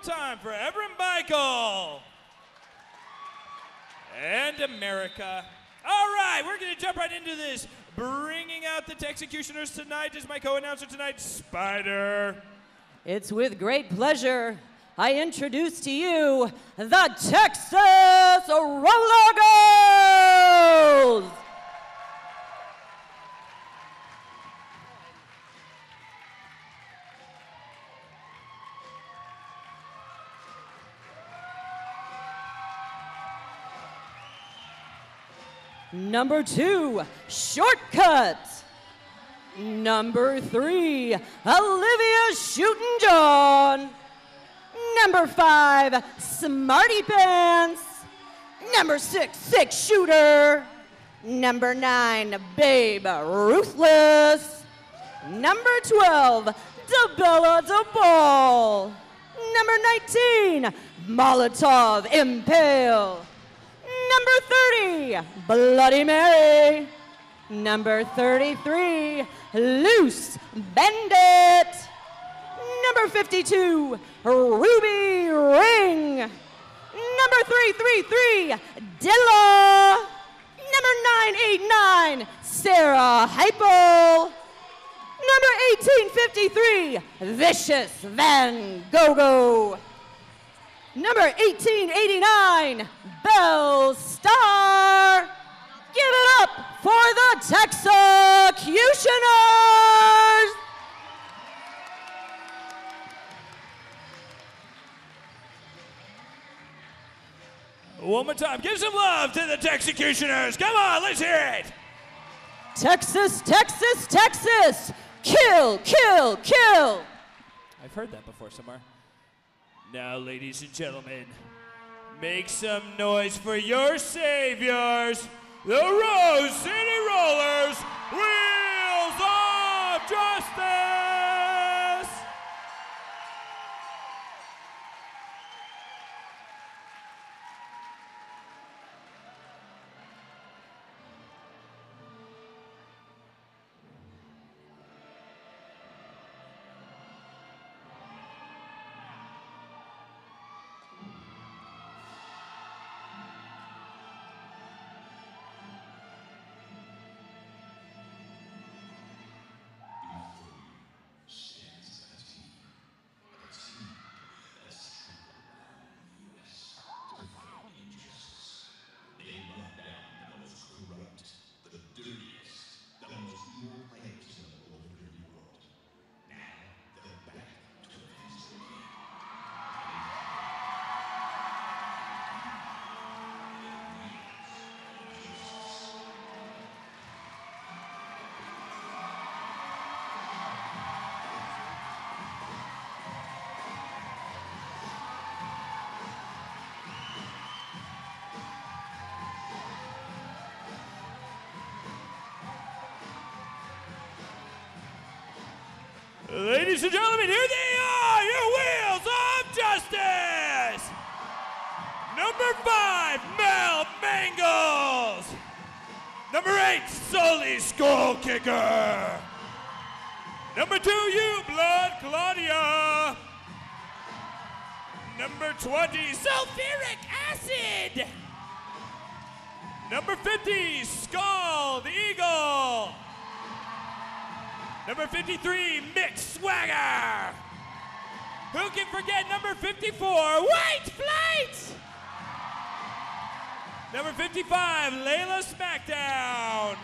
time for Ever and Michael. And America. All right, we're going to jump right into this. Bringing out the Texecutioners tonight is my co-announcer tonight, Spider. It's with great pleasure I introduce to you the Texas Rollergirls. Number 2, Shortcut. Number 3, Olivia Shootin' John. Number 5, Smarty Pants. Number 6, Six Shooter. Number 9, Babe Ruthless. Number 12, DeBella DeBall. Number 19, Molotov Impale. Number 30, Bloody Mary. Number 33, Loose Bandit. Number 52, Ruby Ring. Number 333, Dilla. Number 989, Sarah Hypo. Number 1853, Vicious Van Gogh. Number 1889, Belle Star. Give it up for the Texecutioners. One more time, give some love to the Texecutioners. Come on, let's hear it. Texas, Texas, Texas. Kill, kill, kill. I've heard that before somewhere. Now, ladies and gentlemen, make some noise for your saviors, the Rose City Rollers, Wheels of Justice! Ladies and gentlemen, here they are, your Wheels of Justice! Number 5, Mel Mangles. Number 8, Sully Skull Kicker. Number 2, You Blood Claudia. Number 20, Sulfuric Acid. Number 50, Skull the Eagle. Number 53, Mick Swagger. Who can forget number 54, White Flight? Number 55, Layla Smackdown.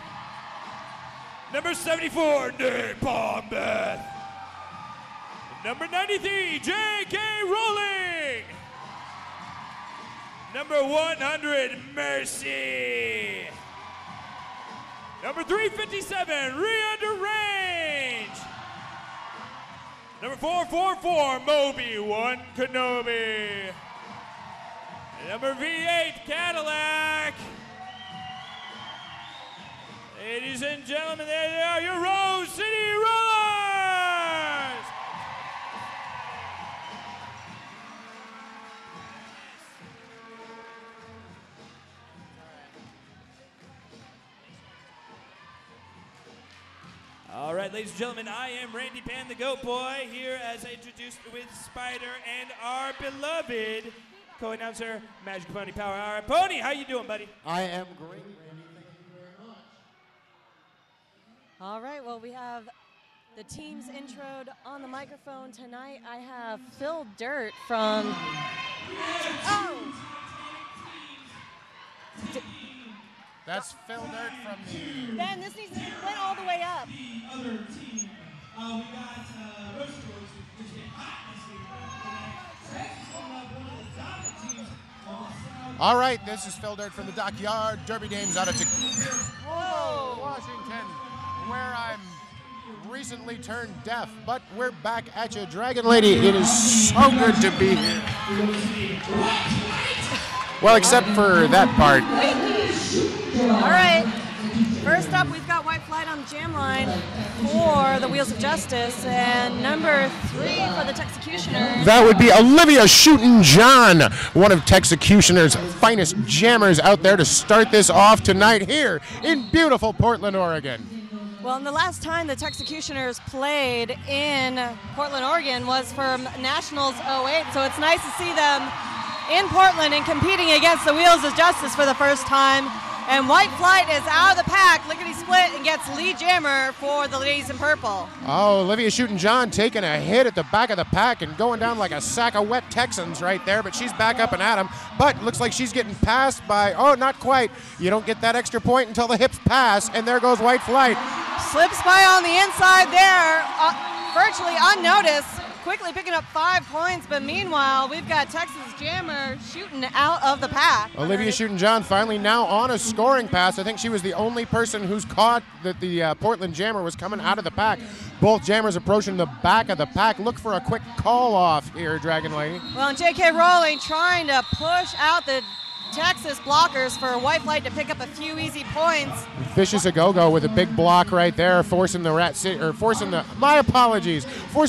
Number 74, Napalm Beth. Number 93, J.K. Rowling. Number 100, Mercy. Number 357, Rhea DeRange. Number 444, Moby-1 Kenobi. Number V8, Cadillac. Ladies and gentlemen, there they are, your Rose City Rollers! All right. right, ladies and gentlemen, I am Randy Pan, the Goat Boy, here as I introduced with Spider and our beloved co-announcer, Magic Pony Power Hour. Pony, how you doing, buddy? I am great, Randy. Thank you very much. All right, well, we have the team's introed on the microphone tonight. I have Phil Dirt from... Oh! That's Phil Dirt from the... Ben, this needs to went all the way up. The other team, we got Rollergirls, which is hot this week. Texas coming up, one of the dominant teams on the South. All right, this is Phil Dirt from the Dockyard Derby Dames out of Whoa! Washington, where I'm recently turned deaf, but we're back at you. Dragon Lady, it is so good to be here. Well, except for that part. All right, first up, we've got White Flight on the jam line for the Wheels of Justice, and number 3 for the Texecutioners. That would be Olivia Shootin' John, one of Texecutioners' finest jammers out there to start this off tonight here in beautiful Portland, Oregon. Well, and the last time the Texecutioners played in Portland, Oregon was for Nationals 08, so it's nice to see them in Portland and competing against the Wheels of Justice for the first time. And White Flight is out of the pack, lickety-split, and gets lead jammer for the ladies in purple. Oh, Olivia Shootin' John taking a hit at the back of the pack and going down like a sack of wet Texans right there, but she's back up and at him. But looks like she's getting passed by, oh, not quite. You don't get that extra point until the hips pass, and there goes White Flight. Slips by on the inside there, virtually unnoticed, quickly picking up 5 points, but meanwhile, we've got Texas Jammer shooting out of the pack. Olivia Shootin' John finally now on a scoring pass. I think she was the only person who's caught that the Portland Jammer was coming out of the pack. Both jammers approaching the back of the pack. Look for a quick call off here, Dragon Lady. Well, and J.K. Rowling trying to push out the Texas blockers for White Flight to pick up a few easy points. Vicious A-Go-Go with a big block right there, forcing the forcing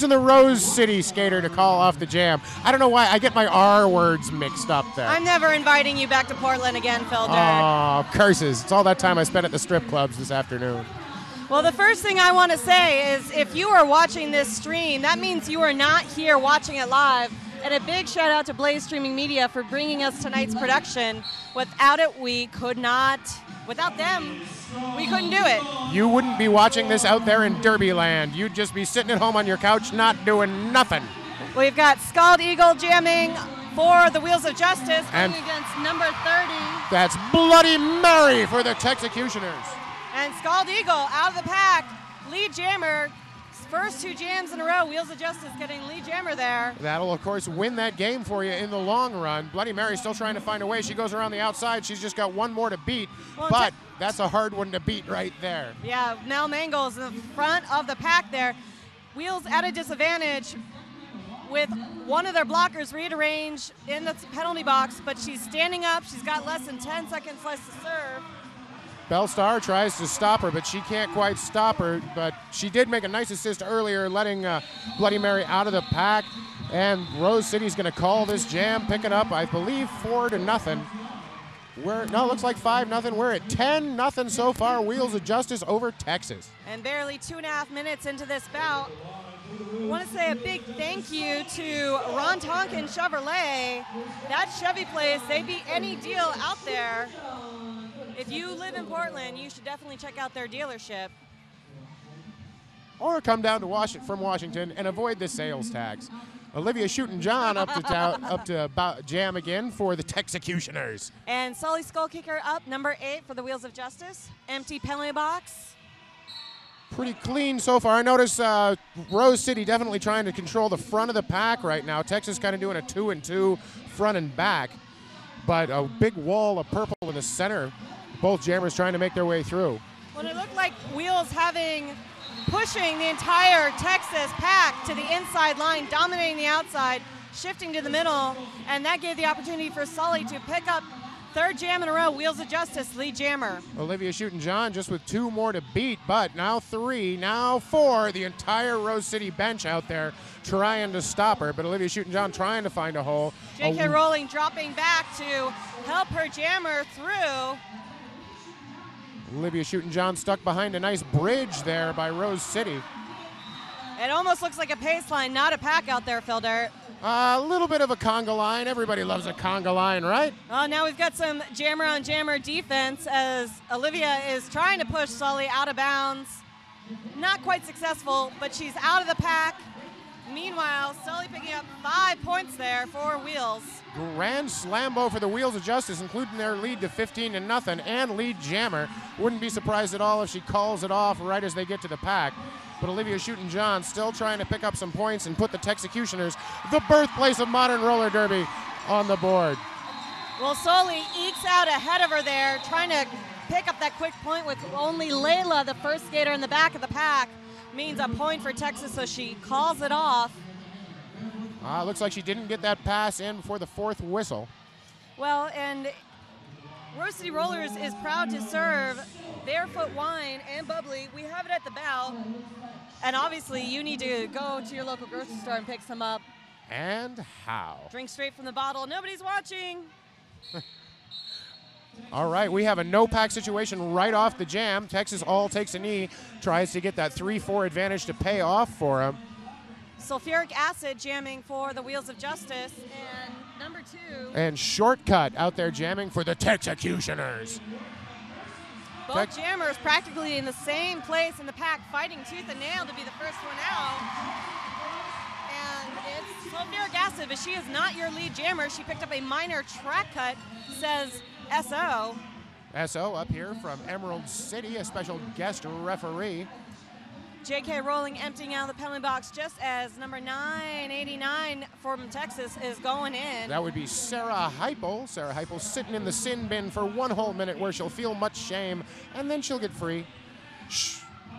the Rose City skater to call off the jam. I don't know why I get my R words mixed up there. I'm never inviting you back to Portland again, Phil Dirt. Oh, curses. It's all that time I spent at the strip clubs this afternoon. Well, the first thing I want to say is if you are watching this stream, that means you are not here watching it live. And a big shout out to Blaze Streaming Media for bringing us tonight's production. Without them, we couldn't do it. You wouldn't be watching this out there in Derbyland. You'd just be sitting at home on your couch not doing nothing. We've got Scald Eagle jamming for the Wheels of Justice going against number 30. That's Bloody Mary for the Texecutioners. And Scald Eagle out of the pack, lead jammer. First 2 jams in a row, Wheels of Justice getting lead jammer there. That'll, of course, win that game for you in the long run. Bloody Mary's still trying to find a way. She goes around the outside. She's just got one more to beat, but that's a hard one to beat right there. Yeah, Mel Mangle's in the front of the pack there. Wheels at a disadvantage with one of their blockers rearranged in the penalty box, but she's standing up. She's got less than 10 seconds left to serve. Bellstar tries to stop her, but she can't quite stop her. But she did make a nice assist earlier, letting Bloody Mary out of the pack. And Rose City's going to call this jam, pick it up, I believe, 4-0. No, it looks like 5-0. We're at 10-0 so far. Wheels of Justice over Texas. And barely 2.5 minutes into this bout, I want to say a big thank you to Ron Tonkin Chevrolet. That Chevy place, they beat any deal out there. If you live in Portland, you should definitely check out their dealership. Or come down to from Washington and avoid the sales tax. Olivia Shootin' John up to jam again for the Texecutioners. And Sully Skullkicker up, number 8 for the Wheels of Justice. Empty penalty box. Pretty clean so far. I notice Rose City definitely trying to control the front of the pack right now. Texas kind of doing a 2-2 front and back. But a big wall of purple in the center. Both jammers trying to make their way through. Well, it looked like Wheels pushing the entire Texas pack to the inside line, dominating the outside, shifting to the middle, and that gave the opportunity for Sully to pick up 3rd jam in a row, Wheels of Justice, lead jammer. Olivia Shootin' John just with 2 more to beat, but now 3, now 4, the entire Rose City bench out there trying to stop her, but Olivia Shootin' John trying to find a hole. J.K. Rowling dropping back to help her jammer through. Olivia Shootin' stuck behind a nice bridge there by Rose City. It almost looks like a pace line, not a pack out there, Phil Dirt. A little bit of a conga line. Everybody loves a conga line, right? Well, now we've got some jammer on jammer defense as Olivia is trying to push Sully out of bounds. Not quite successful, but she's out of the pack. Meanwhile, Sully picking up 5 points there for Wheels. Grand slambo for the Wheels of Justice, including their lead to 15-0 and lead jammer. Wouldn't be surprised at all if she calls it off right as they get to the pack. But Olivia Shootin' still trying to pick up some points and put the Texecutioners, the birthplace of modern roller derby, on the board. Well, Sully ekes out ahead of her there, trying to pick up that quick point with only Layla, the first skater in the back of the pack. Means a point for Texas, so she calls it off. Looks like she didn't get that pass in before the fourth whistle. Well, and Rose City Rollers is proud to serve Barefoot Wine and Bubbly. We have it at the bow. And obviously, you need to go to your local grocery store and pick some up. And how? Drink straight from the bottle. Nobody's watching. All right, we have a no-pack situation right off the jam. Texas all takes a knee, tries to get that 3-4 advantage to pay off for him. Sulfuric acid jamming for the Wheels of Justice. And number 2. And Shortcut out there jamming for the Texecutioners. Both jammers practically in the same place in the pack, fighting tooth and nail to be the first one out. And it's sulfuric acid, but she is not your lead jammer. She picked up a minor track cut, says SO. SO up here from Emerald City, a special guest referee. JK rolling, emptying out the penalty box just as number 989 from Texas is going in. That would be Sarah Heipel. Sarah Heipel sitting in the sin bin for 1 whole minute where she'll feel much shame, and then she'll get free.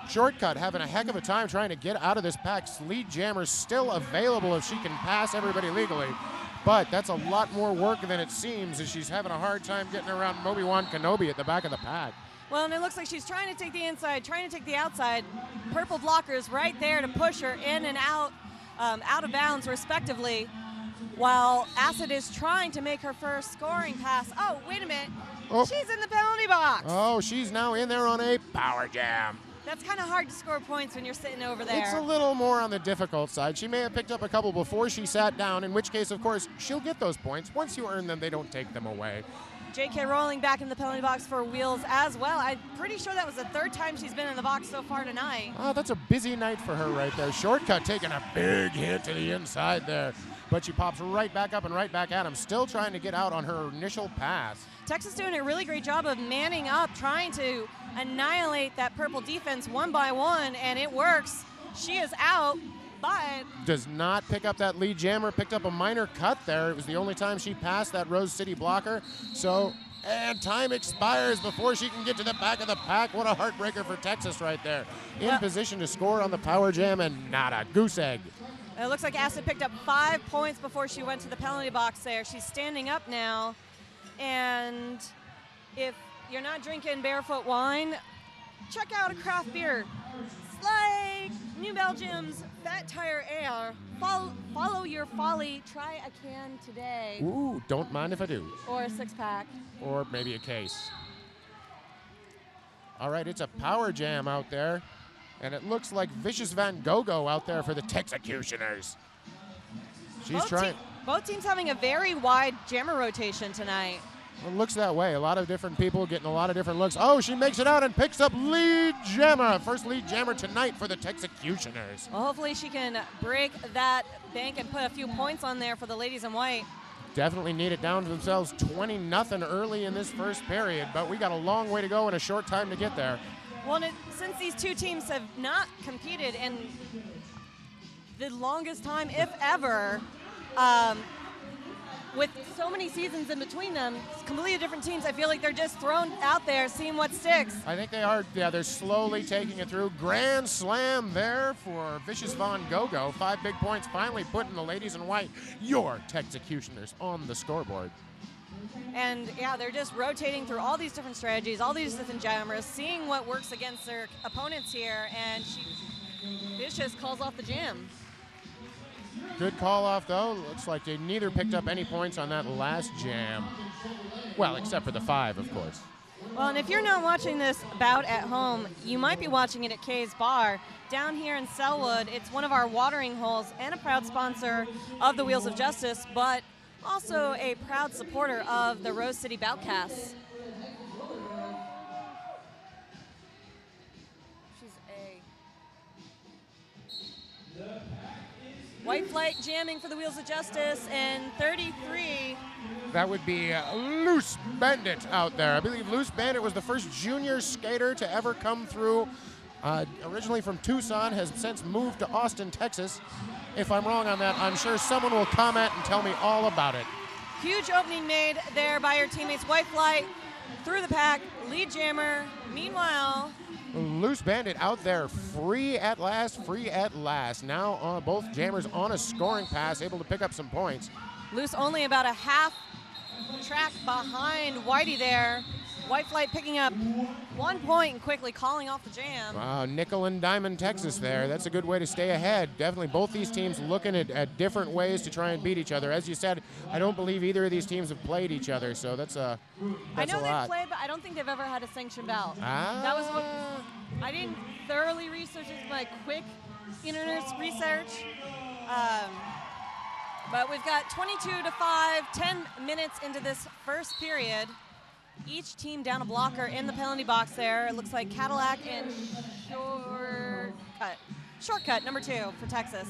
Shortcut having a heck of a time trying to get out of this pack. Lead jammer still available if she can pass everybody legally. But that's a lot more work than it seems as she's having a hard time getting around Obi-Wan Kenobi at the back of the pack. Well, and it looks like she's trying to take the inside, trying to take the outside. Purple blockers right there to push her in and out, out of bounds respectively, while Acid is trying to make her first scoring pass. Oh, wait a minute. Oh. She's in the penalty box. Oh, she's now in there on a power jam. That's kind of hard to score points when you're sitting over there. It's a little more on the difficult side. She may have picked up a couple before she sat down, in which case, of course, she'll get those points. Once you earn them, they don't take them away. JK rolling back in the penalty box for Wheels as well. I'm pretty sure that was the 3rd time she's been in the box so far tonight. Oh, that's a busy night for her right there. Shortcut taking a big hit to the inside there. But she pops right back up and right back at him, still trying to get out on her initial pass. Texas doing a really great job of manning up, trying to annihilate that purple defense 1 by 1, and it works. She is out, but does not pick up that lead jammer. Picked up a minor cut there. It was the only time she passed that Rose City blocker. So, and time expires before she can get to the back of the pack. What a heartbreaker for Texas right there. In position to score on the power jam, and not a goose egg. It looks like Acid picked up 5 points before she went to the penalty box there. She's standing up now, and if you're not drinking Barefoot Wine, check out a craft beer. It's like New Belgium's Fat Tire Ale. Follow your folly. Try a can today. Ooh, don't mind if I do. Or a 6-pack. Or maybe a case. All right, it's a power jam out there. And it looks like Vicious Van Gogh out there for the Texecutioners. She's trying. Both teams having a very wide jammer rotation tonight. It looks that way. A lot of different people getting a lot of different looks. Oh, she makes it out and picks up lead jammer. First lead jammer tonight for the Texecutioners. Well, hopefully she can break that bank and put a few points on there for the ladies in white. Definitely need it down to themselves 20-0 early in this first period, but we got a long way to go and a short time to get there. Well, since these two teams have not competed in the longest time, if ever, with so many seasons in between them, completely different teams, I feel like they're just thrown out there, seeing what sticks. I think they are. Yeah, they're slowly taking it through. Grand slam there for Vicious Von Gogh. 5 big points, finally putting the ladies in white, your Texecutioners, on the scoreboard. And yeah, they're just rotating through all these different strategies, all these different jammers, seeing what works against their opponents here, and Vicious calls off the jam. Good call off, though. Looks like they neither picked up any points on that last jam. Well, except for the 5, of course. Well, and if you're not watching this bout at home, you might be watching it at Kay's Bar. Down here in Selwood, it's one of our watering holes and a proud sponsor of the Wheels of Justice, but also a proud supporter of the Rose City Boutcasts. She's a white flight jamming for the Wheels of Justice, and 33. That would be Loose Bandit out there. I believe Loose Bandit was the first junior skater to ever come through. Originally from Tucson, has since moved to Austin, Texas. If I'm wrong on that, I'm sure someone will comment and tell me all about it. Huge opening made there by her teammates. White flight through the pack, lead jammer. Meanwhile, Loose Bandit out there, free at last, free at last. Now both jammers on a scoring pass, able to pick up some points. Loose only about a half track behind Whitey there. White flight picking up 1 point and quickly calling off the jam. Wow, nickel and diamond Texas there. That's a good way to stay ahead. Definitely both these teams looking at different ways to try and beat each other. As you said, I don't believe either of these teams have played each other, so that's a lot. I know they've played, but I don't think they've ever had a sanctioned bout. That was what I didn't thoroughly research it, my quick internet research. But we've got 22-5, 10 minutes into this first period. Each team down a blocker in the penalty box there. It looks like Cadillac and Shortcut, number 2 for Texas.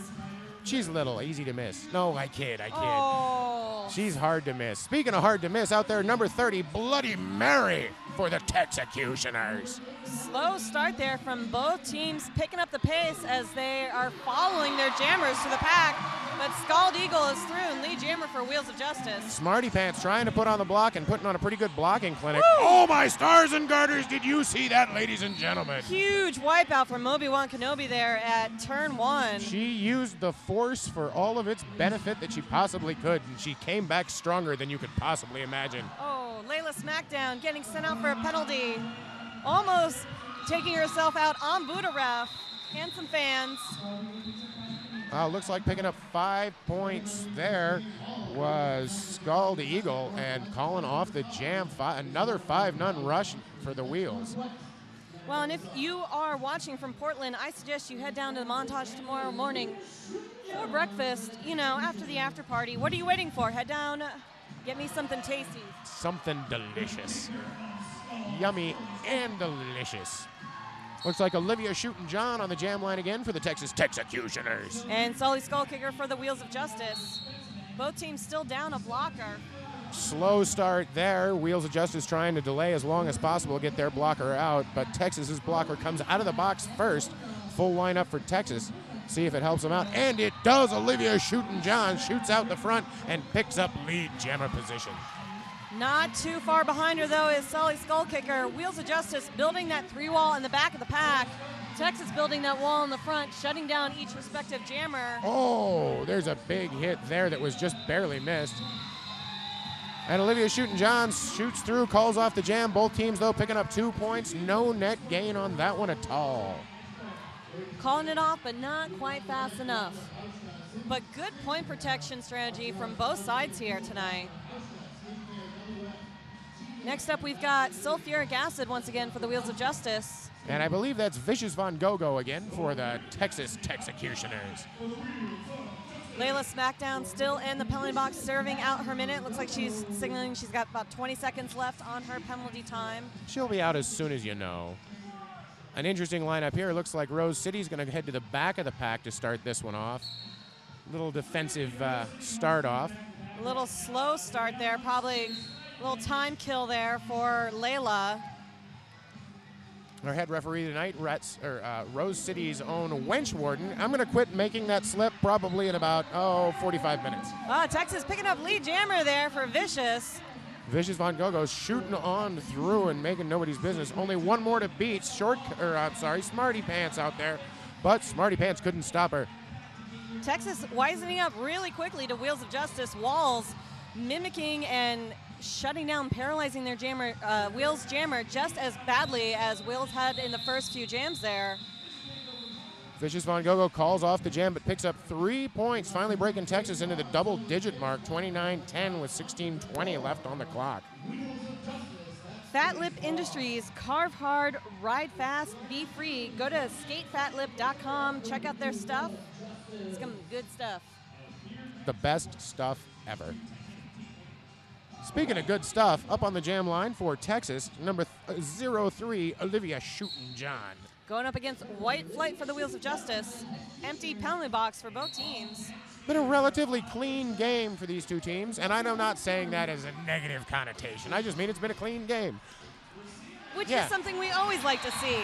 She's little, easy to miss. No, I kid. Oh. She's hard to miss. Speaking of hard to miss, out there, number 30, Bloody Mary for the Texecutioners. Slow start there from both teams, picking up the pace as they are following their jammers to the pack. But Scald Eagle is through and lead jammer for Wheels of Justice. Smarty Pants trying to put on the block and putting on a pretty good blocking clinic. Woo! Oh, my stars and garters, did you see that, ladies and gentlemen? Huge wipeout from Obi-Wan Kenobi there at turn 1. She used the force for all of its benefit that she possibly could, and she came back stronger than you could possibly imagine. Oh, Layla Smackdown getting sent out for a penalty. Almost taking herself out on Buddha Ref and some fans. Looks like picking up 5 points there was Scald Eagle and calling off the jam. Another 5-0 rush for the Wheels. Well, and if you are watching from Portland, I suggest you head down to the Montage tomorrow morning for breakfast, after the after party. What are you waiting for? Head down, get me something tasty. Something delicious. Yummy and delicious. Looks like Olivia shooting John on the jam line again for the Texas Texecutioners. And Sully Skullkicker for the Wheels of Justice. Both teams still down a blocker. Slow start there. Wheels of Justice trying to delay as long as possible, get their blocker out, but Texas's blocker comes out of the box first. Full lineup for Texas. See if it helps them out, and it does. Olivia shooting John shoots out the front and picks up lead jammer position. Not too far behind her, though, is Sully Skullkicker. Wheels of Justice building that 3-wall in the back of the pack. Texas building that wall in the front, shutting down each respective jammer. Oh, there's a big hit there that was just barely missed. And Olivia shooting John shoots through, calls off the jam. Both teams, though, picking up 2 points. No net gain on that one at all. Calling it off, but not quite fast enough. But good point protection strategy from both sides here tonight. Next up, we've got sulfuric acid once again for the Wheels of Justice. And I believe that's Vicious Von Gogo again for the Texas Texecutioners. Layla Smackdown still in the penalty box, serving out her minute. Looks like she's signaling she's got about 20 seconds left on her penalty time. She'll be out as soon as you know. An interesting lineup here. Looks like Rose City's going to head to the back of the pack to start this one off. Little defensive start off. A little slow start there, probably a little time kill there for Layla. Our head referee tonight, Rose City's own Wench Warden. I'm going to quit making that slip probably in about, 45 minutes. Texas picking up lead jammer there for Vicious. Vicious Von Gogo shooting on through and making nobody's business. Only one more to beat. Smarty Pants out there, but Smarty Pants couldn't stop her. Texas wisening up really quickly to Wheels of Justice. Walls mimicking and shutting down, paralyzing their jammer, Wheels jammer just as badly as Wheels had in the first few jams there. Vicious Von Gogo calls off the jam but picks up 3 points, finally breaking Texas into the double-digit mark, 29-10 with 16:20 left on the clock. Fat Lip Industries, carve hard, ride fast, be free. Go to skatefatlip.com, check out their stuff. It's some good stuff. The best stuff ever. Speaking of good stuff, up on the jam line for Texas, number 03, Olivia Shootin' Going up against White Flight for the Wheels of Justice. Empty penalty box for both teams. Been a relatively clean game for these two teams, and I'm not saying that as a negative connotation. I just mean it's been a clean game. Which is something we always like to see.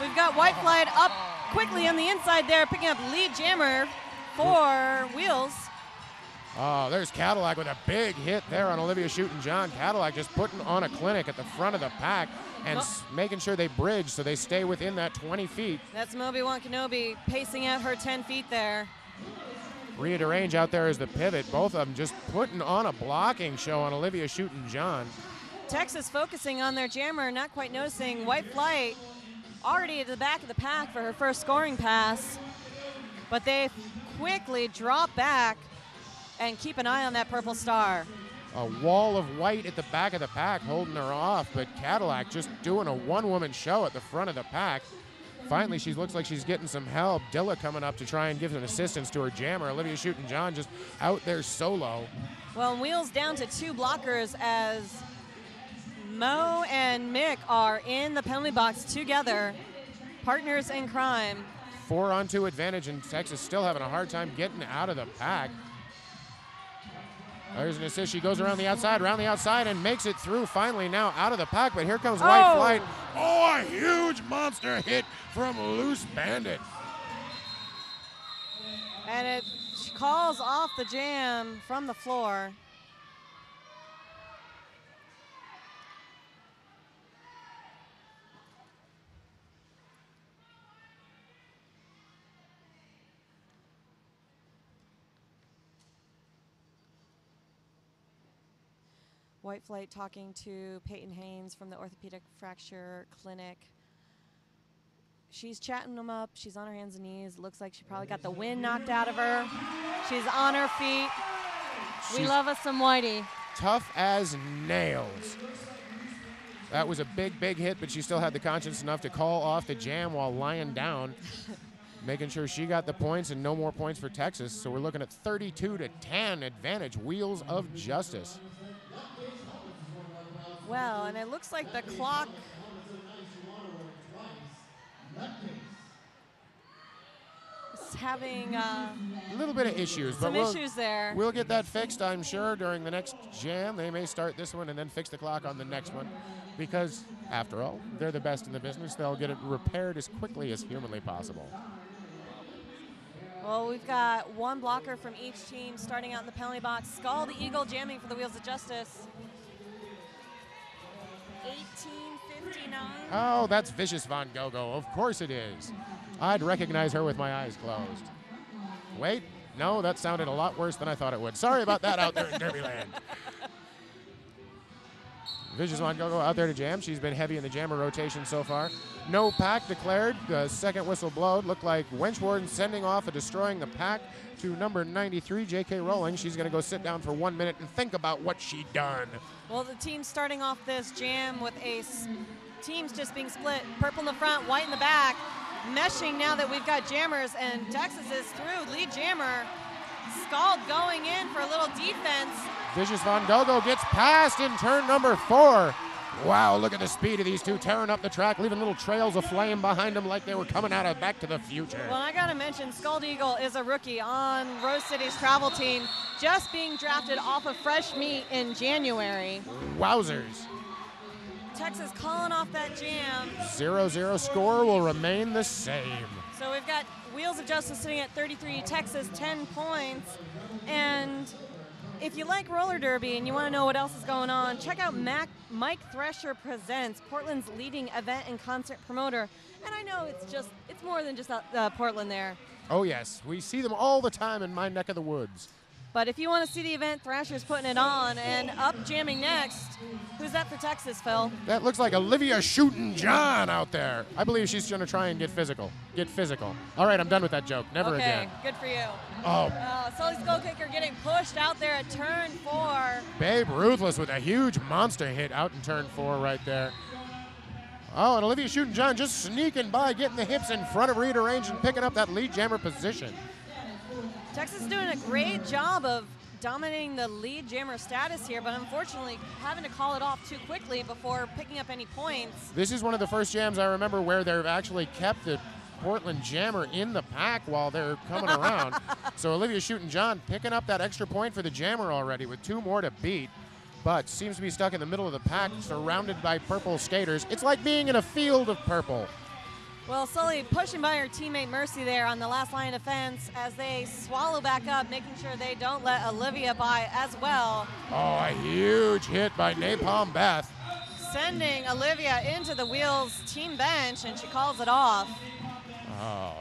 We've got White Flight up quickly on the inside there, picking up lead jammer for Wheels. Oh, there's Cadillac with a big hit there on Olivia Shootin' Cadillac just putting on a clinic at the front of the pack and making sure they bridge so they stay within that 20 feet. That's Obi-Wan Kenobi pacing at her 10 feet there. Rhea DeRange out there as the pivot. Both of them just putting on a blocking show on Olivia Shootin' Texas focusing on their jammer, not quite noticing White Flight already at the back of the pack for her first scoring pass. But they quickly drop back and keep an eye on that purple star. A wall of white at the back of the pack holding her off, but Cadillac just doing a one-woman show at the front of the pack. Finally, she looks like she's getting some help. Dilla coming up to try and give some assistance to her jammer. Olivia Shootin' just out there solo. Well, Wheels down to 2 blockers as Mo and Mick are in the penalty box together. Partners in crime. 4-on-2 advantage, and Texas still having a hard time getting out of the pack. There's an assist. She goes around the outside, and makes it through finally now out of the pack. But here comes White Flight. Oh, a huge monster hit from Loose Bandit. And it calls off the jam from the floor. White Flight talking to Peyton Haynes from the Orthopedic Fracture Clinic. She's chatting them up. She's on her hands and knees. Looks like she probably got the wind knocked out of her. She's on her feet. We love us some Whitey. Tough as nails. That was a big, big hit, but she still had the conscience enough to call off the jam while lying down, making sure she got the points and no more points for Texas. So we're looking at 32-10 advantage, Wheels of Justice. Well, and it looks like the clock is having a little bit of issues, some issues there. We'll get that fixed, I'm sure, during the next jam. They may start this one and then fix the clock on the next one because, after all, they're the best in the business. They'll get it repaired as quickly as humanly possible. Well, we've got 1 blocker from each team starting out in the penalty box. Scald Eagle jamming for the Wheels of Justice. 1859. Oh, that's Vicious Von Gogo. Of course it is. I'd recognize her with my eyes closed. Wait, no, that sounded a lot worse than I thought it would. Sorry about that out there in Derbyland. Vicious Von Gogo out there to jam. She's been heavy in the jammer rotation so far. No pack declared. The second whistle blowed. Looked like Wenchwarden sending off a destroying the pack to number 93, J.K. Rowling. She's going to go sit down for 1 minute and think about what she done. Well, the team starting off this jam with teams just being split. Purple in the front, white in the back. Meshing now that we've got jammers, and Texas is through. Lead jammer. Scald going in for a little defense. Vicious Von Gogo gets past in turn number 4. Wow, look at the speed of these two tearing up the track, leaving little trails of flame behind them like they were coming out of Back to the Future. Well, I got to mention, Scald Eagle is a rookie on Rose City's travel team, just being drafted off of fresh meat in January. Wowzers. Texas calling off that jam. 0-0 score will remain the same. So we've got Wheels of Justice sitting at 33, Texas 10 points. And if you like roller derby and you want to know what else is going on, check out Mike Thresher Presents, Portland's leading event and concert promoter. And I know it's more than just Portland there. Oh yes, we see them all the time in my neck of the woods. But if you want to see the event, Thrasher's putting it on. And up jamming next, who's that for Texas, Phil? That looks like Olivia Shootin' out there. I believe she's going to try and get physical. All right, I'm done with that joke. Never again. Okay, good for you. Oh. Sully Skullkicker getting pushed out there at turn 4. Babe Ruthless with a huge monster hit out in turn 4 right there. Oh, and Olivia Newton-John just sneaking by, getting the hips in front of Rita Range and picking up that lead jammer position. Texas is doing a great job of dominating the lead jammer status here, but unfortunately having to call it off too quickly before picking up any points. This is one of the first jams I remember where they've actually kept the Portland jammer in the pack while they're coming around. So Olivia Newton-John picking up that extra point for the jammer already with 2 more to beat, but seems to be stuck in the middle of the pack, surrounded by purple skaters. It's like being in a field of purple. Well, Sully pushing by her teammate Mercy there on the last line of defense as they swallow back up, making sure they don't let Olivia by as well. Oh, a huge hit by Napalm Beth. Sending Olivia into the Wheels team bench, and she calls it off. Oh.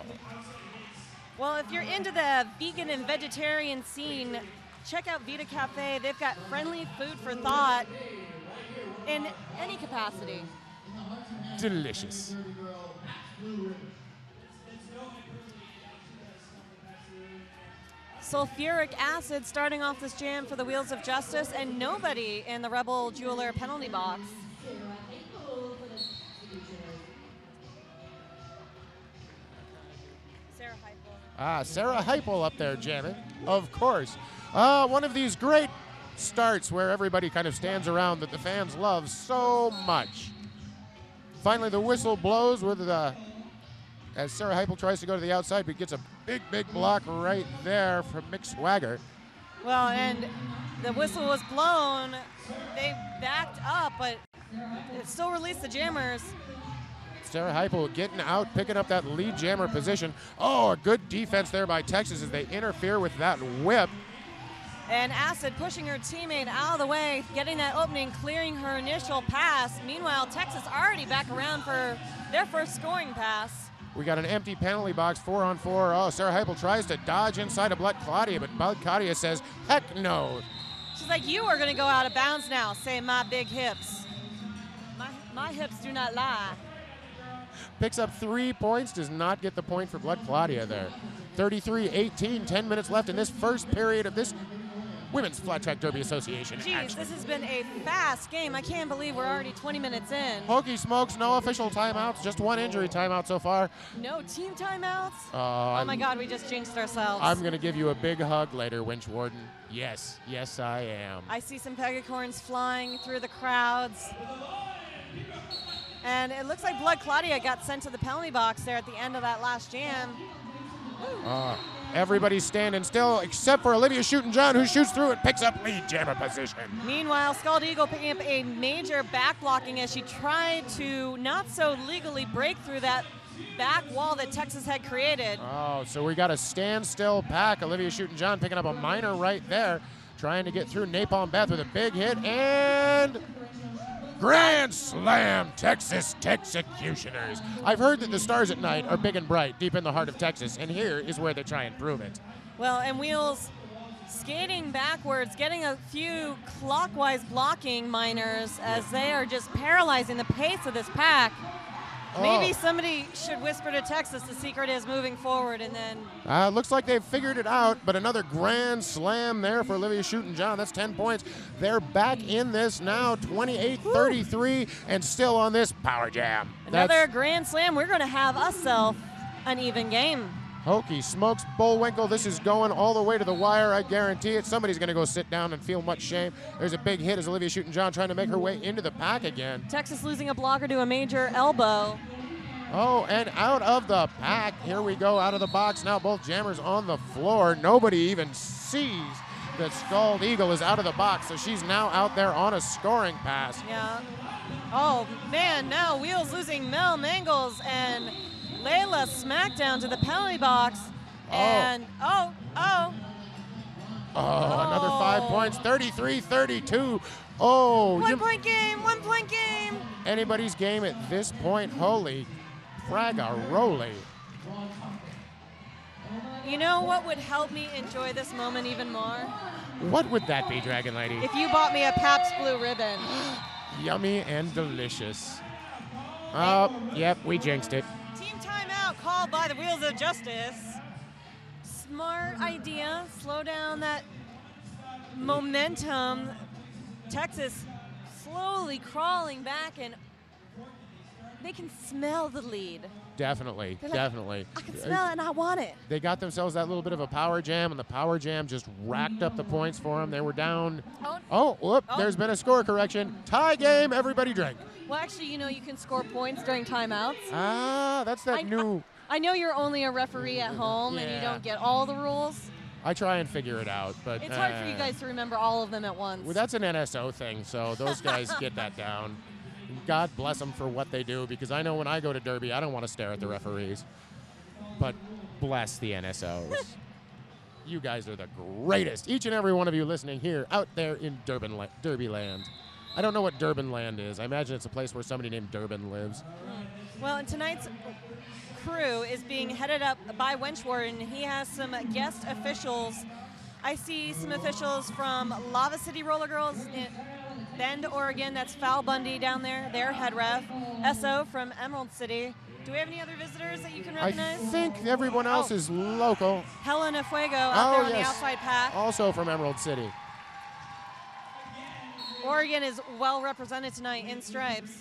Well, if you're into the vegan and vegetarian scene, check out Vita Cafe. They've got friendly food for thought in any capacity. Delicious. Sulfuric acid starting off this jam for the Wheels of Justice, and nobody in the Rebel Jeweler penalty box. Sarah Heipel up there jamming, of course. One of these great starts where everybody kind of stands around that the fans love so much. Finally, the whistle blows with as Sarah Heipel tries to go to the outside, but gets a big block right there from Mick Swagger. Well, and the whistle was blown. They backed up, but it still released the jammers. Sarah Heipel getting out, picking up that lead jammer position. Oh, a good defense there by Texas as they interfere with that whip. And Acid pushing her teammate out of the way, getting that opening, clearing her initial pass. Meanwhile, Texas already back around for their first scoring pass. We got an empty penalty box, 4-on-4. Oh, Sarah Heipel tries to dodge inside of Blood Claudia, but Blood Claudia says, heck no. She's like, you are going to go out of bounds now, saying my big hips. My hips do not lie. Picks up 3 points, does not get the point for Blood Claudia there. 33-18, 10 minutes left in this first period of this Women's Flat Track Derby Association Jeez, action. this has been a fast game. I can't believe we're already 20 minutes in. Hokey smokes, no official timeouts, just 1 injury timeout so far. No team timeouts? Oh my God, we just jinxed ourselves. I'm going to give you a big hug later, Winch Warden. Yes, yes I am. I see some pegacorns flying through the crowds. And it looks like Blood Claudia got sent to the penalty box there at the end of that last jam. Everybody's standing still except for Olivia Newton-John, who shoots through and picks up lead jammer position. Meanwhile, Scald Eagle picking up a major back blocking as she tried to not so legally break through that back wall that Texas had created. Oh, so we got a standstill pack. Olivia Newton-John picking up a minor right there, trying to get through Napalm Beth with a big hit, and Grand Slam, Texas Texecutioners. I've heard that the stars at night are big and bright deep in the heart of Texas, and here is where they try and prove it. Well, and Wheels skating backwards, getting a few clockwise blocking minors as they are just paralyzing the pace of this pack. Maybe somebody should whisper to Texas the secret is moving forward, and then... Looks like they've figured it out, but another grand slam there for Olivia Newton-John. That's 10 points. They're back in this now, 28-33, and still on this power jam. Another grand slam. We're going to have ourselves an even game. Hokey smokes Bullwinkle. This is going all the way to the wire, I guarantee it. Somebody's going to go sit down and feel much shame. There's a big hit as Olivia Newton-John trying to make her way into the pack again. Texas losing a blocker to a major elbow. Oh, and out of the pack. Here we go, out of the box. Now both jammers on the floor. Nobody even sees that Scald Eagle is out of the box, so she's now out there on a scoring pass. Yeah. Oh, man, now Wheels losing Mel Mangles and Layla Smackdown to the penalty box. And, another 5 points, 33-32. Oh. 1 point game, 1 point game. Anybody's game at this point. Holy frag-a-roly. You know what would help me enjoy this moment even more? What would that be, Dragon Lady? If you bought me a Pabst Blue Ribbon. Yummy and delicious. Yep, we jinxed it. Team timeout called by the Wheels of Justice. Smart idea. Slow down that momentum Texas slowly crawling back, and they can smell the lead. Definitely, They're like, definitely. I can smell it and I want it. They got themselves that little bit of a power jam, and the power jam just racked up the points for them. They were down. There's been a score correction. Tie game, everybody drink. Well, actually, you know, you can score points during timeouts. That's that new. I know you're only a referee at home and you don't get all the rules. I try and figure it out, but it's hard for you guys to remember all of them at once. Well, that's an NSO thing, so those guys get that down. God bless them for what they do, because I know when I go to Derby, I don't want to stare at the referees. But bless the NSOs. You guys are the greatest. Each and every one of you listening here out there in Derby land. I don't know what Durban land is. I imagine it's a place where somebody named Durbin lives. Well, and tonight's crew is being headed up by Wenchwarden. He has some guest officials. I see some officials from Lava City Rollergirls in Bend, Oregon. That's Foul Bundy down there, their head ref. SO from Emerald City. Do we have any other visitors that you can recognize? I think everyone else is local. Helena Fuego out there on the outside pack. Also from Emerald City. Oregon is well represented tonight in stripes.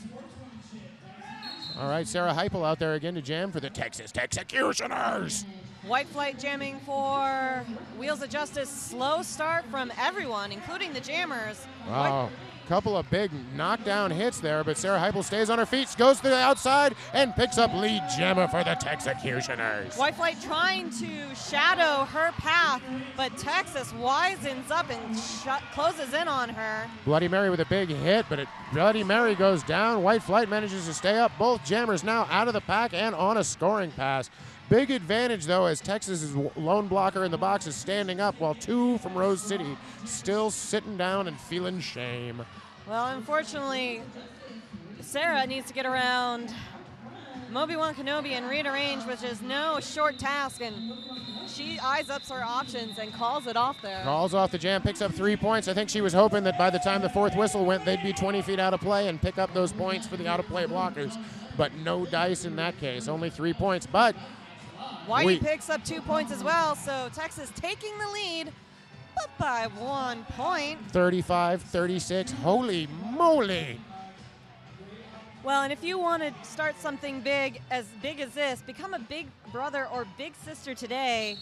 All right, Sarah Heupel out there again to jam for the Texas Texecutioners. White Flight jamming for Wheels of Justice. Slow start from everyone, including the jammers. Wow. Couple of big knockdown hits there, but Sarah Heupel stays on her feet, goes to the outside, and picks up lead jammer for the Texecutioners. White Flight trying to shadow her path, but Texas wisens up and closes in on her. Bloody Mary with a big hit, but Bloody Mary goes down. White Flight manages to stay up. Both jammers now out of the pack and on a scoring pass. Big advantage, though, as Texas's lone blocker in the box is standing up, while two from Rose City still sitting down and feeling shame. Well, unfortunately, Sarah needs to get around Moby-Wan Kenobi and rearrange, which is no short task, and she eyes up her options and calls it off there. Calls off the jam, picks up 3 points. I think she was hoping that by the time the fourth whistle went, they'd be 20 feet out of play and pick up those points for the out-of-play blockers. But no dice in that case, only 3 points. But Whitey picks up 2 points as well, so Texas taking the lead, but by 1 point. 35-36, holy moly. Well, and if you want to start something big as this, become a big brother or big sister today.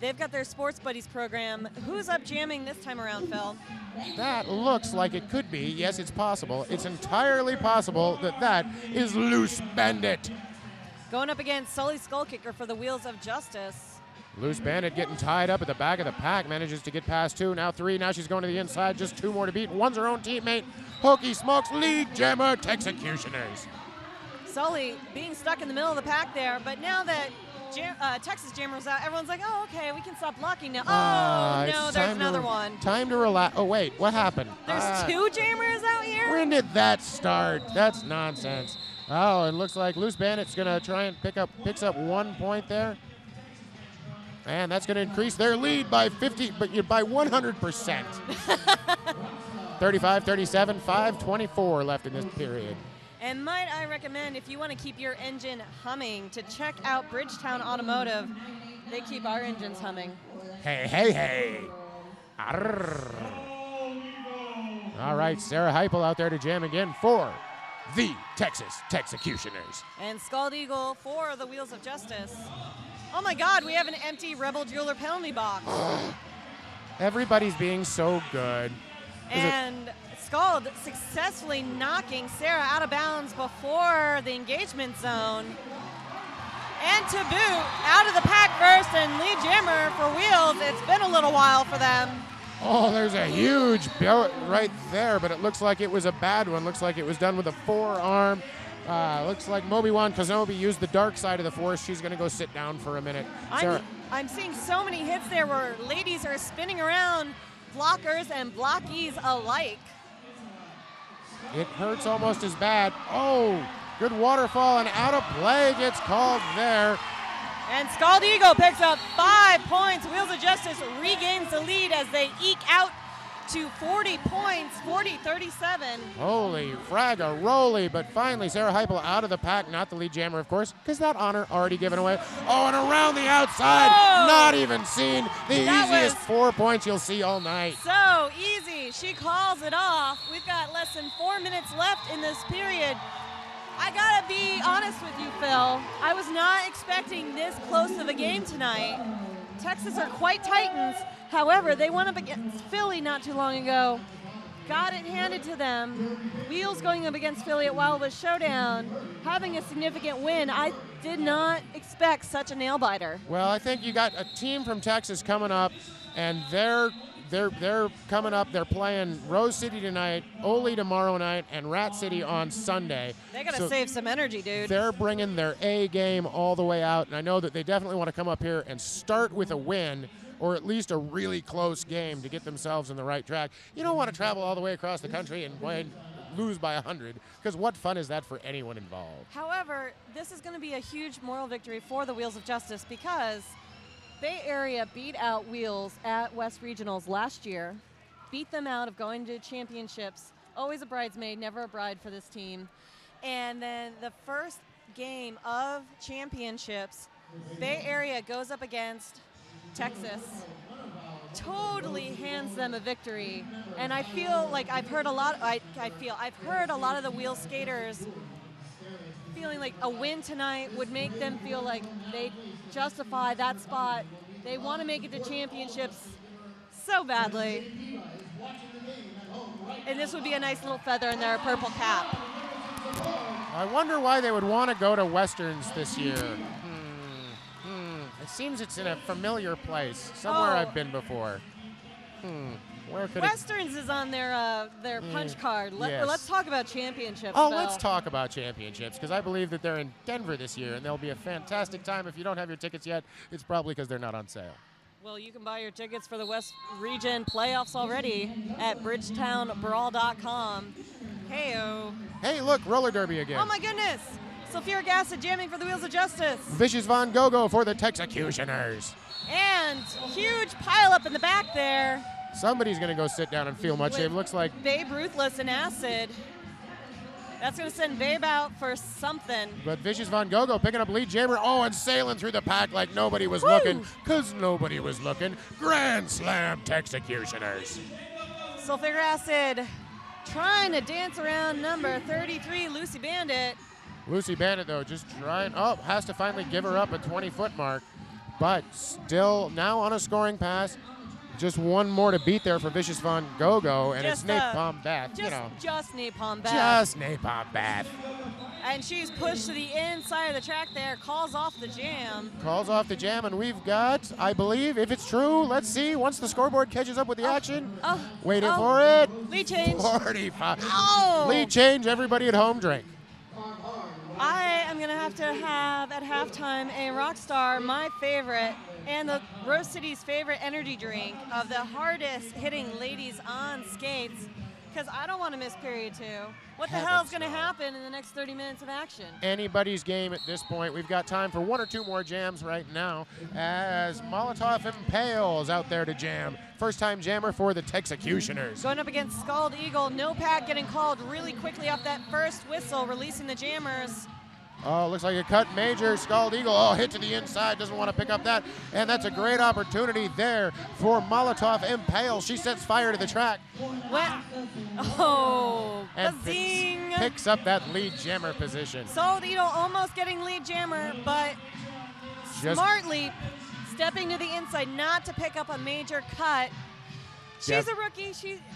They've got their Sports Buddies program. Who's up jamming this time around, Phil? That looks like it could be. Yes, it's possible. It's entirely possible that is Loose Bandit. Going up against Sully Skullkicker for the Wheels of Justice. Loose Bandit getting tied up at the back of the pack, manages to get past 2, now 3, now she's going to the inside, just 2 more to beat. One's her own teammate. Hokey Smokes, lead jammer, Texecutioners. Sully being stuck in the middle of the pack there, but now that Texas Jammer's out, everyone's like, oh, okay, we can stop blocking now. Oh, no, there's another one. Time to relax. Oh, wait, what happened? There's 2 Jammers out here? When did that start? That's nonsense. Oh, it looks like Loose Bandit's going to try and picks up 1 point there. And that's going to increase their lead by 100%. 35-37, 5:24 left in this period. And might I recommend, if you want to keep your engine humming, to check out Bridgetown Automotive. They keep our engines humming. Hey, hey, hey. Arrgh. All right, Sarah Heupel out there to jam again for the Texas Texecutioners. And Scald Eagle for the Wheels of Justice. Oh my God, we have an empty Rebel Jeweler penalty box. Everybody's being so good. And Scald successfully knocking Sarah out of bounds before the engagement zone. And to boot, out of the pack first, and lead jammer for Wheels. It's been a little while for them. Oh, there's a huge belt right there, but it looks like it was a bad one. Looks like it was done with a forearm. Looks like Moby-Wan Kenobi used the dark side of the force. She's going to go sit down for a minute. I'm seeing so many hits there where ladies are spinning around, blockers and blockies alike. It hurts almost as bad. Oh, good waterfall, and out of play gets called there. And Scald Eagle picks up 5 points. Wheels of Justice regains the lead as they eke out to 40 points, 40-37. Holy frag-a-roly, but finally Sarah Heupel out of the pack, not the lead jammer, of course, because that honor already given away. Oh, and around the outside, not even seen. The easiest 4 points you'll see all night. So easy. Mercy, she calls it off. We've got less than 4 minutes left in this period. I gotta be honest with you, Phil. I was not expecting this close of a game tonight. Texas are quite Titans. However, they went up against Philly not too long ago. Got it handed to them. Wheels going up against Philly at Wild West Showdown, having a significant win. I did not expect such a nail biter. Well, I think you got a team from Texas coming up, and they're coming up. They're playing Rose City tonight, Ole tomorrow night, and Rat City on Sunday. They got to save some energy, dude. They're bringing their A game all the way out, and I know that they definitely want to come up here and start with a win, or at least a really close game to get themselves in the right track. You don't want to travel all the way across the country and lose by 100, because what fun is that for anyone involved? However, this is going to be a huge moral victory for the Wheels of Justice, because Bay Area beat out Wheels at West Regionals last year, beat them out of going to championships. Always a bridesmaid, never a bride for this team. And then the first game of championships, Bay Area goes up against Texas, totally hands them a victory. And I feel like I've heard a lot of the wheel skaters feeling like a win tonight would make them feel like they justify that spot. They want to make it to championships so badly. And this would be a nice little feather in their purple cap. I wonder why they would want to go to Westerns this year. It seems it's in a familiar place, somewhere I've been before. Where could Westerns is on their punch card. Yes. Let's talk about championships. Oh, Phil. let's talk about championships, because I believe that they're in Denver this year, and they'll be a fantastic time. If you don't have your tickets yet, it's probably because they're not on sale. Well, you can buy your tickets for the West Region playoffs already at bridgetownbrawl.com. Hey-o. Hey, look, roller derby again. Oh, my goodness. Sulfuric acid jamming for the Wheels of Justice. Vicious Von Gogo for the Texecutioners. And huge pileup in the back there. Somebody's going to go sit down and feel much. It looks like Babe Ruthless and Acid. That's going to send Babe out for something. But Vicious Von Gogo picking up lead jammer. Oh, and sailing through the pack like nobody was looking, because nobody was looking. Grand Slam Texecutioners. Sulfuric Acid trying to dance around number 33, Lucy Bandit. Lucy Bandit, though, just trying. Oh, has to finally give her up a 20-foot mark. But still now on a scoring pass. Just one more to beat there for Vicious Von Gogo, and it's Napalm Beth. Just Napalm Beth. Just Napalm Beth. And she's pushed to the inside of the track there, calls off the jam. Calls off the jam, and we've got, I believe, if it's true, let's see, once the scoreboard catches up with the action. Waiting for it. Lead change. 45. Lead change, everybody at home drink. I am going to have at halftime a Rockstar, my favorite, and the Rose City's favorite energy drink of the hardest hitting ladies on skates, because I don't want to miss period 2. What the hell is going to happen in the next 30 minutes of action? Anybody's game at this point. We've got time for 1 or 2 more jams right now, as Molotov Impales out there to jam. First time jammer for the Texecutioners. Going up against Scald Eagle. No pack getting called really quickly off that first whistle, releasing the jammers. Oh, looks like a cut major. Scald Eagle, hit to the inside, doesn't want to pick up that. And that's a great opportunity there for Molotov Impale. She sets fire to the track. And picks up that lead jammer position. Scald Eagle almost getting lead jammer, but smartly stepping to the inside not to pick up a major cut. She's a rookie.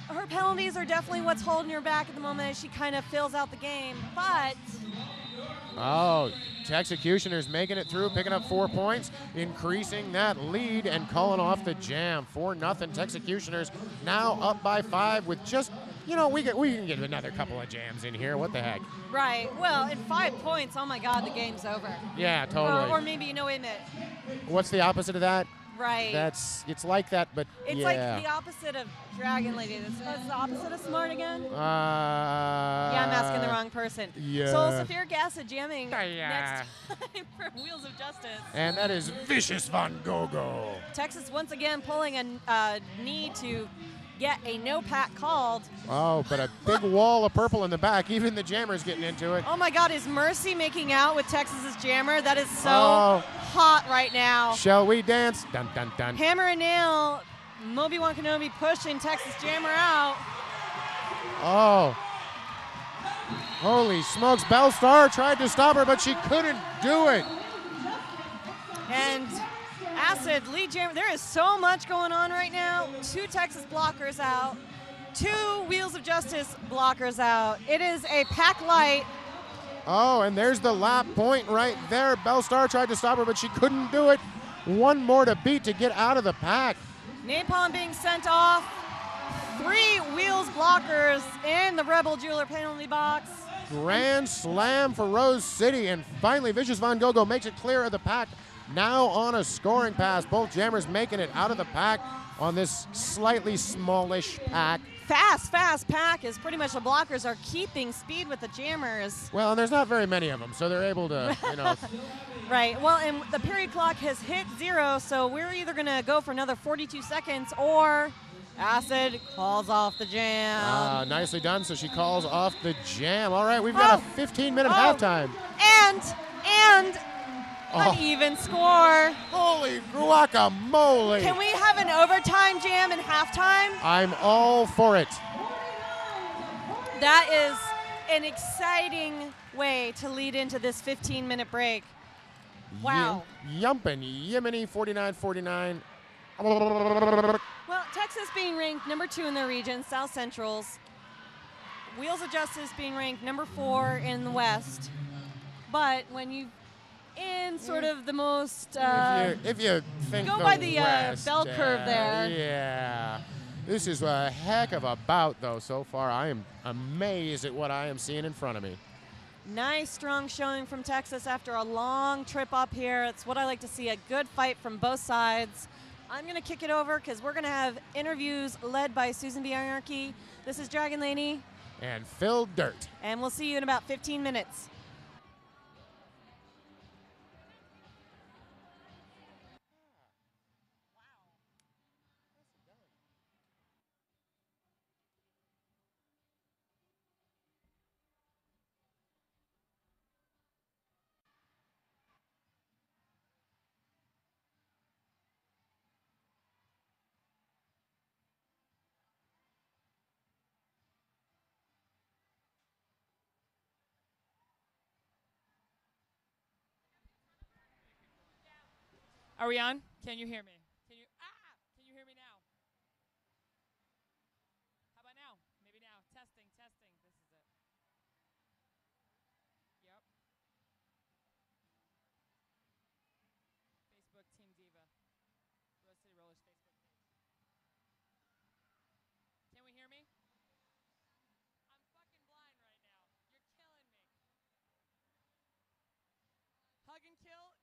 Her penalties are definitely what's holding her back at the moment as she kind of fills out the game, but... Oh, Texecutioners making it through, picking up 4 points, increasing that lead and calling off the jam. 4-0 Texecutioners now up by 5 with just, we can get another couple of jams in here. What the heck? Right. Well, in 5 points, oh my God, the game's over. Yeah, totally. Or maybe, wait a minute. What's the opposite of that? Right. It's like that, but it's like the opposite of Dragon Lady. It's the opposite of Smart again? Yeah, I'm asking the wrong person. Yeah. So Sulfuric Acid jamming next time for Wheels of Justice. And that is Vicious Von Gogo. Texas once again pulling a need to get a no pack called. Oh, but a big wall of purple in the back. Even the jammer's getting into it. Oh my God, is Mercy making out with Texas's jammer? That is so hot right now. Shall we dance? Dun, dun, dun. Hammer and Nail Moby Wakanobi pushing Texas Jammer out. Oh. Holy smokes. Bellstar tried to stop her, but she couldn't do it. And Acid, lead jammer. There is so much going on right now. 2 Texas blockers out. 2 Wheels of Justice blockers out. It is a pack light. Oh, and there's the lap point right there. Bellstar tried to stop her, but she couldn't do it. 1 more to beat to get out of the pack. Napalm being sent off. 3 Wheels blockers in the Rebel Jeweler penalty box. Grand slam for Rose City, and finally Vicious Von Gogo makes it clear of the pack. Now on a scoring pass. Both jammers making it out of the pack on this slightly smallish pack. Fast pack is pretty much the blockers are keeping speed with the jammers. Well, and there's not very many of them, so they're able to, Right. Well, and the period clock has hit 0, so we're either going to go for another 42 seconds or Acid calls off the jam. Nicely done. So she calls off the jam. All right, we've got a 15-minute halftime. And an even score. Holy guacamole. Can we have an overtime jam in halftime? I'm all for it. That is an exciting way to lead into this 15-minute break. Wow. Yumpin', Yemeni 49-49. Well, Texas being ranked number 2 in their region, South Central's. Wheels of Justice being ranked number 4 in the West. But when you in sort of the most if you think go the by the West, bell curve there. Yeah. This is a heck of a bout, though, so far. I am amazed at what I am seeing in front of me. Nice, strong showing from Texas after a long trip up here. It's what I like to see, a good fight from both sides. I'm going to kick it over because we're going to have interviews led by Susan B. Anarchy. This is Dragon Laney. And Phil Dirt. And we'll see you in about 15 minutes. Are we on? Can you hear me? Can you hear me now? How about now? Maybe now. Testing. This is it. Yep. Facebook Team Diva. Rose City Rollers Facebook page. Can we hear me? I'm fucking blind right now. You're killing me. Hug and kill.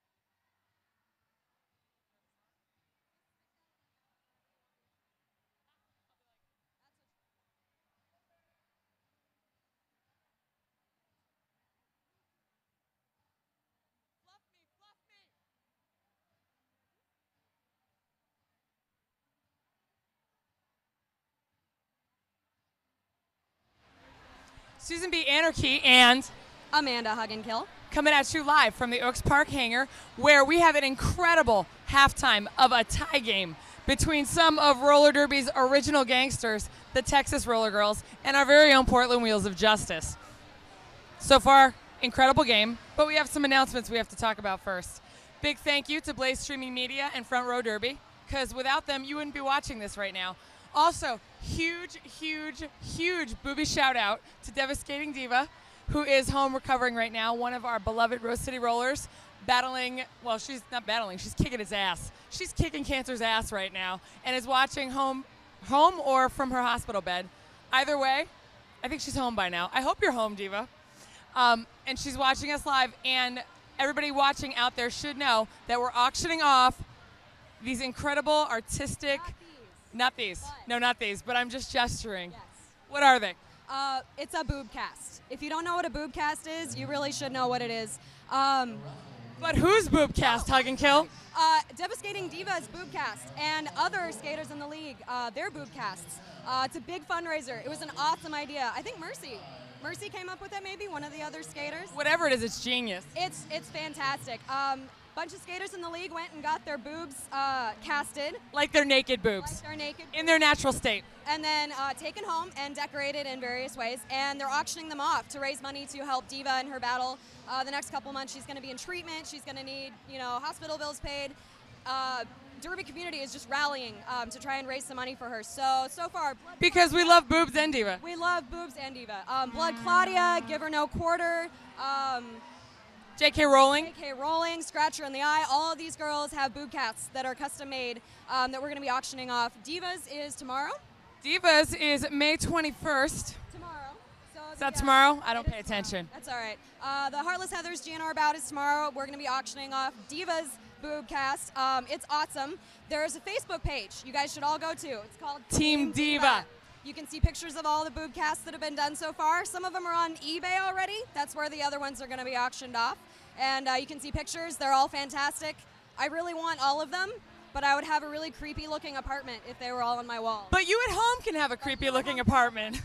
Susan B. Anarchy and Amanda Hug and Kill. Coming at you live from the Oaks Park Hangar, where we have an incredible halftime of a tie game between some of roller derby's original gangsters, the Texas Rollergirls, and our very own Portland Wheels of Justice. So far, incredible game, but we have some announcements we have to talk about first. Big thank you to Blaze Streaming Media and Front Row Derby, because without them, you wouldn't be watching this right now. Also, huge booby shout out to Devastating Diva, who is home recovering right now, one of our beloved Rose City Rollers, battling, well, she's not battling, she's kicking his ass. She's kicking cancer's ass right now and is watching home or from her hospital bed. Either way, I think she's home by now. I hope you're home, Diva. And she's watching us live, and everybody watching out there should know that we're auctioning off these incredible artistic, not these, but I'm just gesturing. Yes. What are they? It's a boob cast. If you don't know what a boob cast is, you really should know what it is. But who's boob cast, Hug and Kill? Devastating Diva's boob cast and other skaters in the league, their boob casts. It's a big fundraiser. It was an awesome idea. I think Mercy came up with it, maybe, one of the other skaters. Whatever it is, it's genius. It's fantastic. bunch of skaters in the league went and got their boobs casted, Like their naked boobs. like they're naked, In their natural state. and then taken home and decorated in various ways. And they're auctioning them off to raise money to help Diva in her battle. The next couple months, she's going to be in treatment. She's going to need, hospital bills paid. Derby community is just rallying to try and raise some money for her. So far, Because we love boobs and Diva. we love boobs and Diva. Blood Claudia, Give Her No Quarter, J.K. Rowling. J.K. Rowling, Scratcher in the Eye. All of these girls have boob casts that are custom made that we're going to be auctioning off. Divas is tomorrow. Divas is May 21st. Tomorrow. So Is that tomorrow? I don't it pay is tomorrow. attention. That's all right. The Heartless Heathers GNR bout is tomorrow. We're going to be auctioning off Divas boob cast. It's awesome. There's a Facebook page you guys should all go to. It's called Team Diva. You can see pictures of all the boob casts that have been done so far. Some of them are on eBay already. That's where the other ones are going to be auctioned off. And you can see pictures. They're all fantastic. I really want all of them, but I would have a really creepy looking apartment if they were all on my wall. But you at home can have a creepy looking apartment.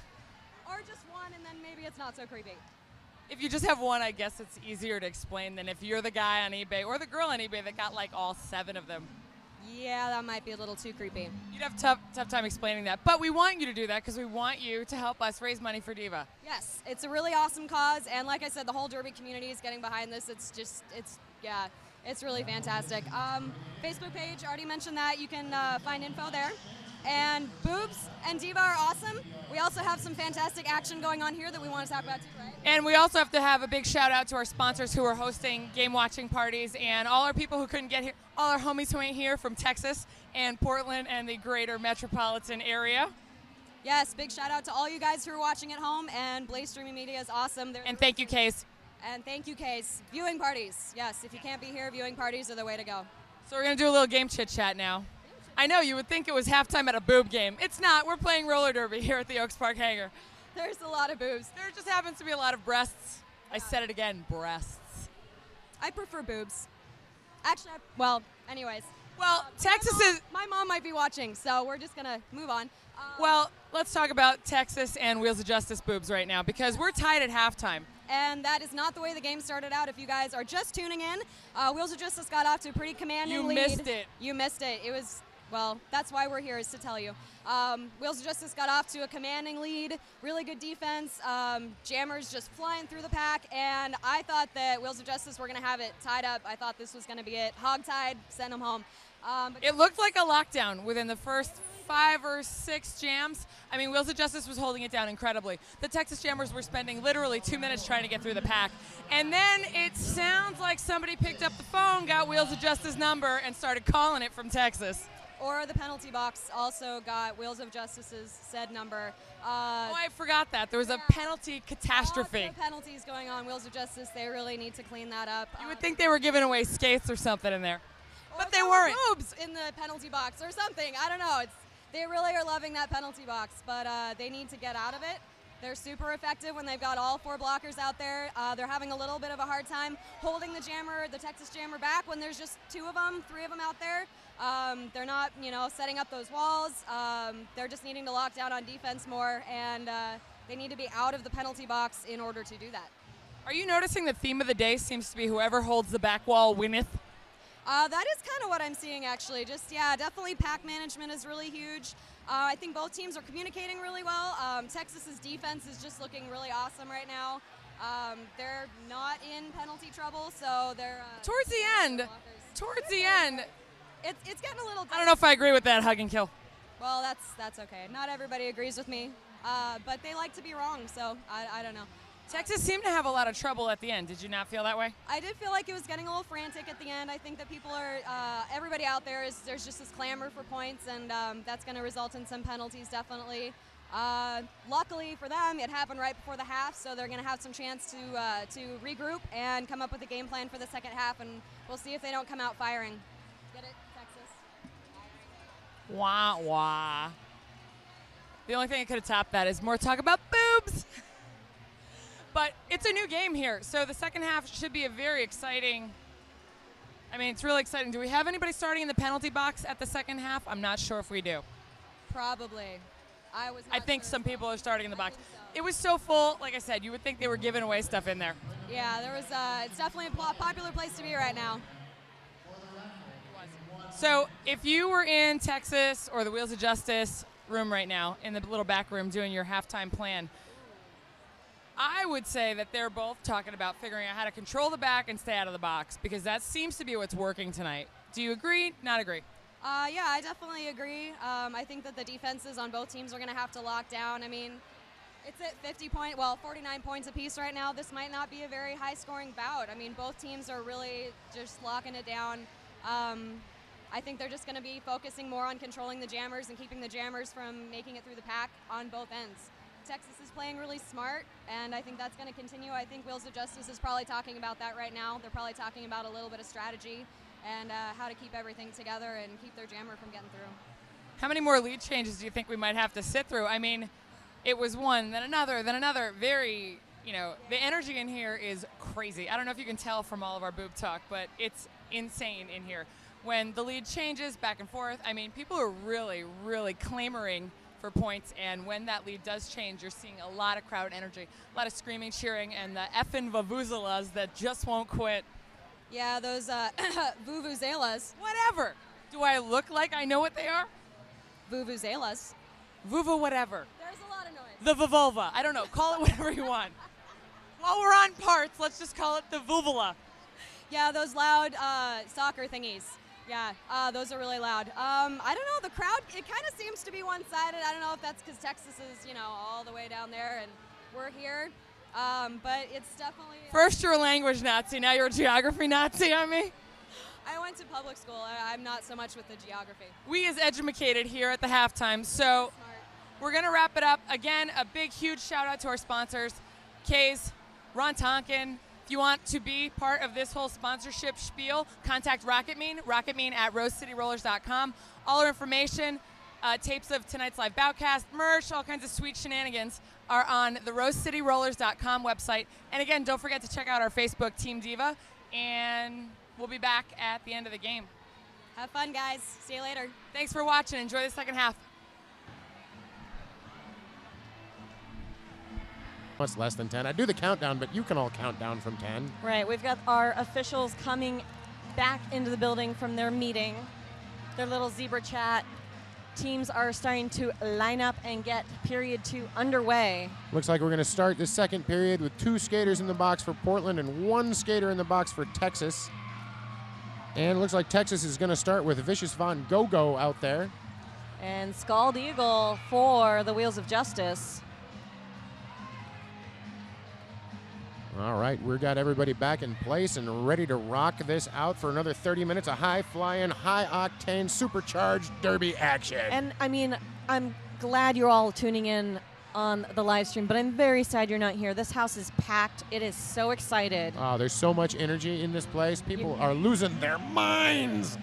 Or just one, and then maybe it's not so creepy. If you just have one, I guess it's easier to explain than if you're the guy on eBay or the girl on eBay that got like all 7 of them. Yeah, that might be a little too creepy. You'd have tough time explaining that. But we want you to do that because we want you to help us raise money for Diva. Yes, it's a really awesome cause, and like I said, the whole Derby community is getting behind this. It's really fantastic. Facebook page, already mentioned that. You can find info there. And boobs and Diva are awesome. We also have some fantastic action going on here that we want to talk about too, right? And we also have to have a big shout out to our sponsors who are hosting game watching parties and all our people who couldn't get here, all our homies who ain't here from Texas and Portland and the greater metropolitan area. Yes, big shout out to all you guys who are watching at home, and Blaze Streaming Media is awesome. And thank you, Case. And thank you, Case. Viewing parties. Yes, if you can't be here, viewing parties are the way to go. So we're going to do a little game chit chat now. I know you would think it was halftime at a boob game. It's not. We're playing roller derby here at the Oaks Park Hangar. There's a lot of boobs. There just happens to be a lot of breasts. I said it again, breasts. I prefer boobs. Actually, anyways. Well, Texas is... My mom might be watching, so we're just going to move on. Well, let's talk about Texas and Wheels of Justice boobs right now because we're tied at halftime. And that is not the way the game started out. If you guys are just tuning in, Wheels of Justice got off to a pretty commanding lead. You missed it. You missed it. It was... Well, that's why we're here, is to tell you. Wheels of Justice got off to a commanding lead, really good defense, jammers just flying through the pack, and I thought that Wheels of Justice were going to have it tied up. I thought this was going to be it. Hog-tied, send them home. It looked like a lockdown within the first 5 or 6 jams. I mean, Wheels of Justice was holding it down incredibly. The Texas Jammers were spending literally 2 minutes trying to get through the pack. And then it sounds like somebody picked up the phone, got Wheels of Justice's number, and started calling it from Texas. Or the penalty box also got Wheels of Justice's said number. I forgot that. There was a penalty catastrophe. Lots of penalties going on. Wheels of Justice, they really need to clean that up. You would think they were giving away skates or something in there. But they there weren't. Were boobs in the penalty box or something. I don't know. They really are loving that penalty box, but they need to get out of it. They're super effective when they've got all 4 blockers out there. They're having a little bit of a hard time holding the Texas Jammer back when there's just 2 of them, 3 of them out there. They're not, setting up those walls. They're just needing to lock down on defense more, and they need to be out of the penalty box in order to do that. Are you noticing the theme of the day seems to be whoever holds the back wall winneth? That is kind of what I'm seeing, actually. Definitely pack management is really huge. I think both teams are communicating really well. Texas's defense is just looking really awesome right now. They're not in penalty trouble, so they're... Towards the end, it's getting a little... I don't know if I agree with that hug and kill. Well, that's okay. Not everybody agrees with me, but they like to be wrong, so I don't know. Texas seemed to have a lot of trouble at the end. Did you not feel that way? I did feel like it was getting a little frantic at the end. I think that people are, everybody out there there's just this clamor for points, and that's going to result in some penalties, definitely. Luckily for them, it happened right before the half, so they're going to have some chance to regroup and come up with a game plan for the second half, and we'll see if they don't come out firing. Get it, Texas? Wah, wah. The only thing that could have topped that is more talk about boobs. But it's a new game here, so the second half should be a very exciting. I mean, it's really exciting. Do we have anybody starting in the penalty box at the second half? I'm not sure if we do. Probably. I think some people are starting in the box. So. It was so full, like I said, you would think they were giving away stuff in there. Yeah, it's definitely a popular place to be right now. So if you were in Texas or the Wheels of Justice room right now, in the little back room doing your halftime plan, I would say that they're both talking about figuring out how to control the back and stay out of the box, because that seems to be what's working tonight. Do you agree? Not agree? Yeah, I definitely agree. I think that the defenses on both teams are going to have to lock down. I mean, it's at 49 points apiece right now. This might not be a very high-scoring bout. I mean, both teams are really just locking it down. I think they're just going to be focusing more on controlling the jammers and keeping the jammers from making it through the pack on both ends. Texas is playing really smart, and I think that's going to continue. I think Wheels of Justice is probably talking about that right now. They're probably talking about a little bit of strategy and how to keep everything together and keep their jammer from getting through. How many more lead changes do you think we might have to sit through? I mean, it was one, then another, then another. Very, the energy in here is crazy. I don't know if you can tell from all of our boob talk, but it's insane in here. When the lead changes back and forth, I mean, people are really, really clamoring for points, and when that lead does change, you're seeing a lot of crowd energy, a lot of screaming, cheering, and the effing vuvuzelas that just won't quit. Yeah, those vuvuzelas. Whatever. Do I look like I know what they are? Vuvuzelas. Vuvu whatever. There's a lot of noise. The vuvulva. I don't know. Call it whatever you want. While we're on parts, let's just call it the vuvula. Yeah, those loud soccer thingies. Yeah, those are really loud. I don't know, the crowd, it kind of seems to be one-sided. I don't know if that's because Texas is, all the way down there and we're here. But it's definitely... First you're a language Nazi, now you're a geography Nazi on me? I went to public school. I'm not so much with the geography. We is educated here at the halftime, so we're going to wrap it up. Again, a big, huge shout-out to our sponsors, K's, Ron Tonkin. If you want to be part of this whole sponsorship spiel, contact rocketmean at rosecityrollers.com. All our information, tapes of tonight's live boutcast, merch, all kinds of sweet shenanigans are on the rosecityrollers.com website. And again, don't forget to check out our Facebook, Team Diva, and we'll be back at the end of the game. Have fun, guys. See you later. Thanks for watching. Enjoy the second half. Much less than 10. I do the countdown, but you can all count down from 10. Right, we've got our officials coming back into the building from their meeting, their little zebra chat. Teams are starting to line up and get period 2 underway. Looks like we're going to start the second period with 2 skaters in the box for Portland and 1 skater in the box for Texas. And it looks like Texas is going to start with Vicious Von Go-Go out there. And Scald Eagle for the Wheels of Justice. All right, we've got everybody back in place and ready to rock this out for another 30 minutes of high-flying, high-octane, supercharged derby action. And, I mean, I'm glad you're all tuning in on the live stream, but I'm very sad you're not here. This house is packed. It is so excited. Oh, there's so much energy in this place. People are losing their minds.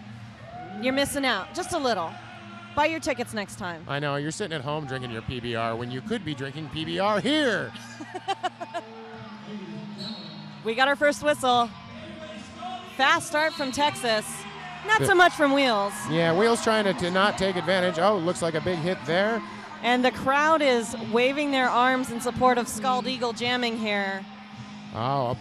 You're missing out, just a little. Buy your tickets next time. I know, you're sitting at home drinking your PBR when you could be drinking PBR here. We got our first whistle. Fast start from Texas. Not so much from Wheels. Yeah, Wheels trying to not take advantage. Oh, looks like a big hit there. And the crowd is waving their arms in support of Scald Eagle jamming here. Oh,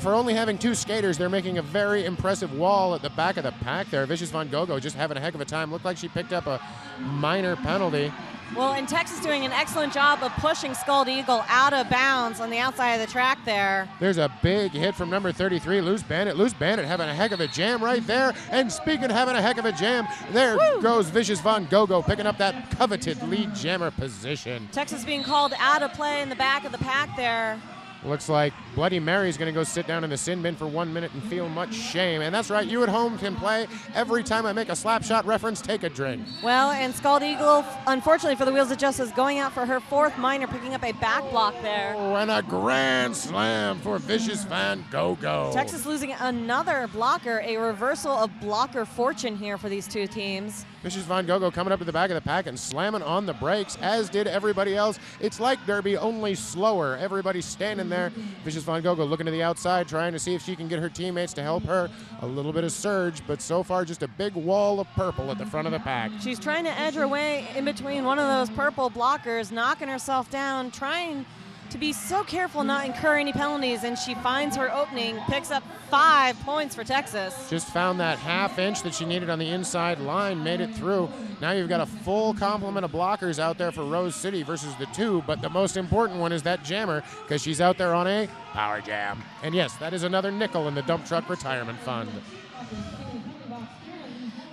for only having 2 skaters, they're making a very impressive wall at the back of the pack there. Vicious Von Go-Go just having a heck of a time. Looked like she picked up a minor penalty. Well, and Texas doing an excellent job of pushing Scald Eagle out of bounds on the outside of the track there. There's a big hit from number 33, Loose Bandit. Loose Bandit having a heck of a jam right there. And speaking of having a heck of a jam, there goes Vicious Von Go-Go picking up that coveted lead jammer position. Texas being called out of play in the back of the pack there. Looks like Bloody Mary's going to go sit down in the sin bin for 1 minute and feel much shame. And that's right, you at home can play. Every time I make a slap shot reference, take a drink. Well, and Scald Eagle, unfortunately for the Wheels of Justice, going out for her 4th minor, picking up a back block there. Oh, and a grand slam for Vicious Van Go-Go. Texas losing another blocker, a reversal of blocker fortune here for these 2 teams. Vicious Von Go-Go coming up to the back of the pack and slamming on the brakes, as did everybody else. It's like Derby, only slower. Everybody's standing there. Vicious Von Go-Go looking to the outside, trying to see if she can get her teammates to help her. A little bit of surge, but so far just a big wall of purple at the front of the pack. She's trying to edge her way in between one of those purple blockers, knocking herself down, trying to be so careful not incur any penalties, and she finds her opening, picks up 5 points for Texas. Just found that half inch that she needed on the inside line, made it through. Now you've got a full complement of blockers out there for Rose City versus the 2, but the most important one is that jammer, because she's out there on a power jam. And yes, that is another nickel in the dump truck retirement fund.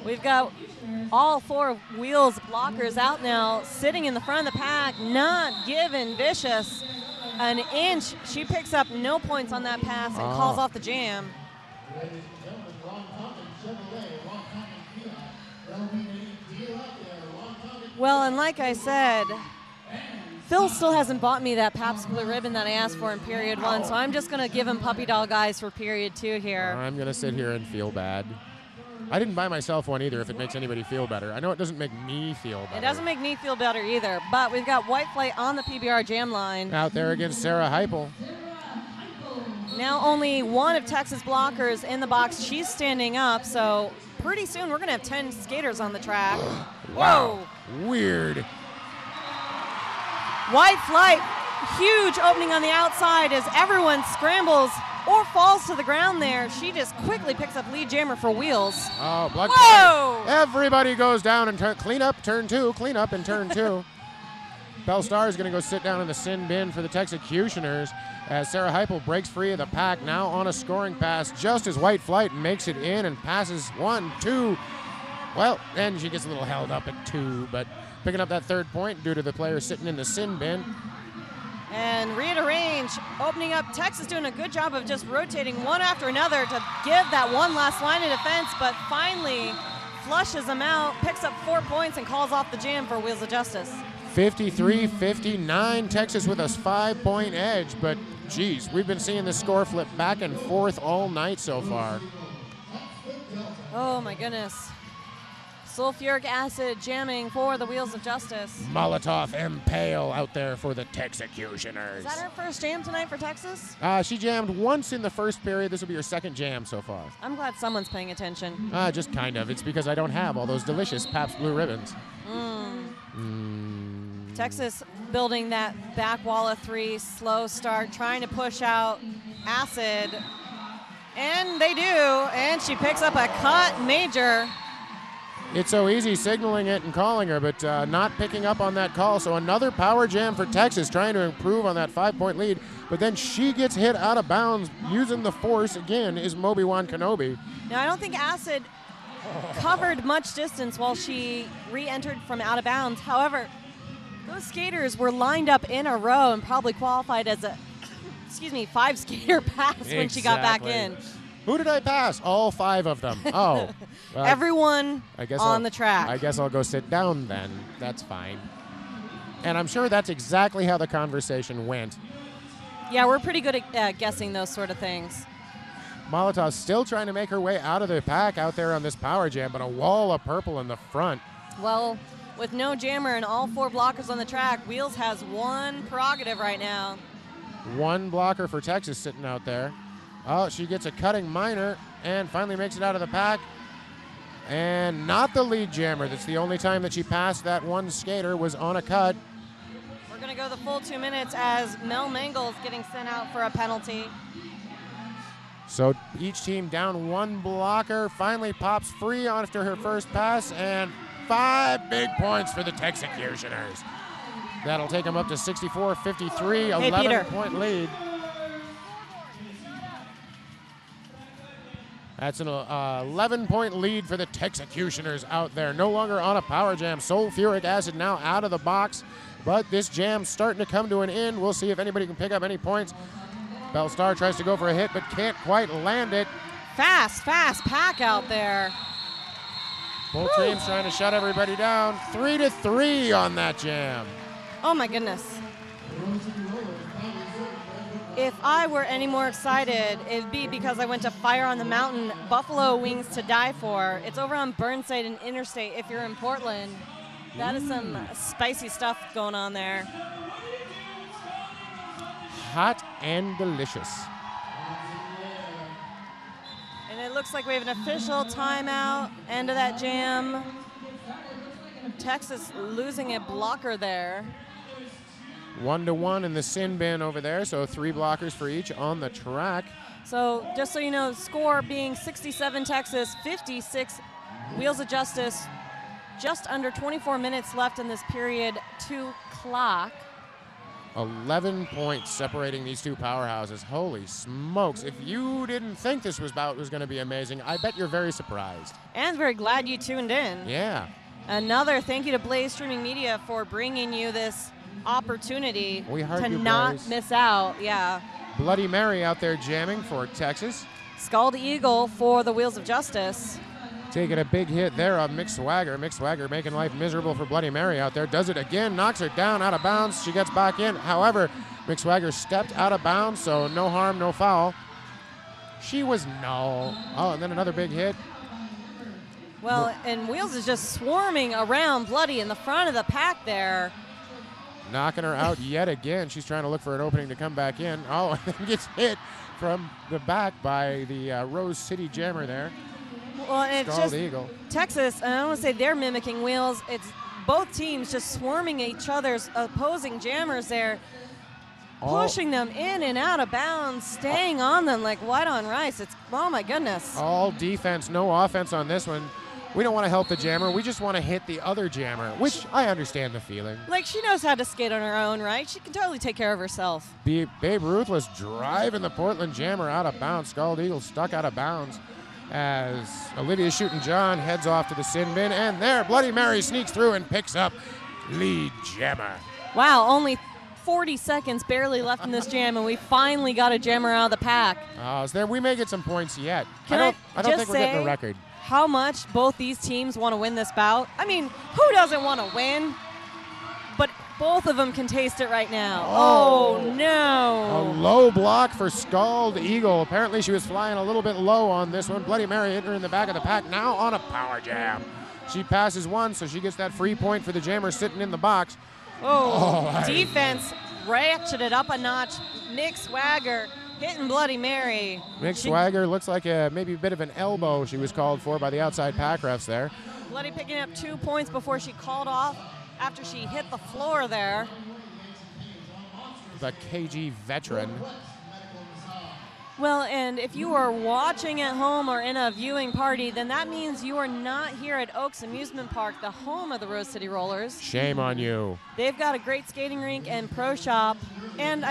We've got all 4 Wheels blockers out now, sitting in the front of the pack, not giving Vicious an inch. She picks up no points on that pass and calls off the jam. Well, and like I said, Phil still hasn't bought me that Pabst Blue Ribbon that I asked for in period 1, so I'm just going to give him puppy dog eyes for period 2 here. I'm going to sit here and feel bad. I didn't buy myself one either, if it makes anybody feel better. I know it doesn't make me feel better. It doesn't make me feel better either, but we've got White Flight on the PBR jam line. Out there against Sarah Heupel. Now only one of Texas blockers in the box. She's standing up, so pretty soon we're going to have 10 skaters on the track. Wow. Whoa. Weird. White Flight, huge opening on the outside as everyone scrambles or falls to the ground there. She just quickly picks up lead jammer for Wheels. Oh, blood. Whoa! Everybody goes down and clean up, turn 2, clean up in turn 2. Belle Star is going to go sit down in the sin bin for the Texecutioners as Sarah Heupel breaks free of the pack, now on a scoring pass just as White Flight makes it in and passes 1, 2. Well, and she gets a little held up at 2, but picking up that 3rd point due to the player sitting in the sin bin. And rearrange, opening up. Texas doing a good job of just rotating one after another to give that one last line of defense, but finally flushes them out, picks up 4 points, and calls off the jam for Wheels of Justice. 53-59, Texas with a 5-point edge, but geez, we've been seeing the score flip back and forth all night so far. Oh my goodness. Sulfuric acid jamming for the Wheels of Justice. Molotov Impale out there for the Texecutioners. Is that her first jam tonight for Texas? She jammed once in the first period. This will be her 2nd jam so far. I'm glad someone's paying attention. Just kind of. It's because I don't have all those delicious Pabst Blue Ribbons. Texas building that back wall of 3, slow start, trying to push out acid. And they do, and she picks up a cut major. It's so easy signaling it and calling her, but not picking up on that call. So another power jam for Texas, trying to improve on that 5-point lead. But then she gets hit out of bounds using the force again is Mobi-Wan Kenobi. Now, I don't think Acid covered much distance while she re-entered from out of bounds. However, those skaters were lined up in a row and probably qualified as a, 5-skater pass when she got back in. Who did I pass? All 5 of them. Oh. Well, everyone on the track. I guess I'll go sit down then. That's fine. And I'm sure that's exactly how the conversation went. Yeah, we're pretty good at guessing those sort of things. Molotov's still trying to make her way out of the pack out there on this power jam, but a wall of purple in the front. Well, with no jammer and all 4 blockers on the track, Wheels has 1 prerogative right now. 1 blocker for Texas sitting out there. Oh, she gets a cutting minor and finally makes it out of the pack. And not the lead jammer. That's the only time that she passed that 1 skater was on a cut. We're going to go the full 2 minutes as Mel Mangle's getting sent out for a penalty. So each team down 1 blocker, finally pops free after her first pass, and 5 big points for the Texecutioners. That'll take them up to 64-53, 11-point lead. That's an 11-point lead for the Texecutioners out there. No longer on a power jam. Sulfuric acid now out of the box, but this jam's starting to come to an end. We'll see if anybody can pick up any points. Belle Star tries to go for a hit, but can't quite land it. Fast pack out there. Both teams trying to shut everybody down. 3-3 on that jam. Oh my goodness. If I were any more excited, it'd be because I went to Fire on the Mountain, Buffalo Wings to Die For. It's over on Burnside and Interstate if you're in Portland. That is some spicy stuff going on there. Hot and delicious. And it looks like we have an official timeout, end of that jam. Texas losing a blocker there. 1-1 in the sin bin over there, so 3 blockers for each on the track. So just so you know, score being 67 Texas, 56 Wheels of Justice. Just under 24 minutes left in this period, 2 clock. 11 points separating these two powerhouses. Holy smokes. If you didn't think this bout was going to be amazing, I bet you're very surprised. And very glad you tuned in. Yeah. Another thank you to Blaze Streaming Media for bringing you this opportunity to not miss out. Yeah. Bloody Mary out there jamming for Texas. Scald Eagle for the Wheels of Justice. Taking a big hit there on Mick Swagger. Mick Swagger making life miserable for Bloody Mary out there. Does it again, knocks her down out of bounds. She gets back in. However, Mick Swagger stepped out of bounds, so no harm, no foul. She was no. Oh, and then another big hit. Well, and Wheels is just swarming around Bloody in the front of the pack there. Knocking her out yet again. She's trying to look for an opening to come back in. Oh, and then gets hit from the back by the Rose City Jammer there. Well, and it's just Eagle. Texas, and I don't want to say they're mimicking Wheels. It's both teams just swarming each other's opposing jammers there, pushing them in and out of bounds, staying on them like white on rice. It's, oh my goodness. All defense, no offense on this one. We don't want to help the jammer. We just want to hit the other jammer, which I understand the feeling. Like, she knows how to skate on her own, right? She can totally take care of herself. Babe Ruthless driving the Portland Jammer out of bounds. Scald Eagle stuck out of bounds as Olivia Shootin' John heads off to the sin bin. And there, Bloody Mary sneaks through and picks up lead jammer. Wow, only 40 seconds barely left in this jam, and we finally got a jammer out of the pack. So there, we may get some points yet. I don't think we're getting a record. How much both these teams want to win this bout? I mean, who doesn't want to win? But both of them can taste it right now. Oh no. A low block for Scald Eagle. Apparently she was flying a little bit low on this one. Bloody Mary hitting her in the back of the pack, now on a power jam. She passes one, so she gets that free point for the jammer sitting in the box. Defense ratcheted up a notch. Mick Swagger hitting Bloody Mary. Mick Swagger looks like maybe a bit of an elbow she was called for by the outside pack refs there. Bloody picking up 2 points before she called off after she hit the floor there. The KG veteran. Well, and if you are watching at home or in a viewing party, then that means you are not here at Oaks Amusement Park, the home of the Rose City Rollers. Shame on you. They've got a great skating rink and pro shop, and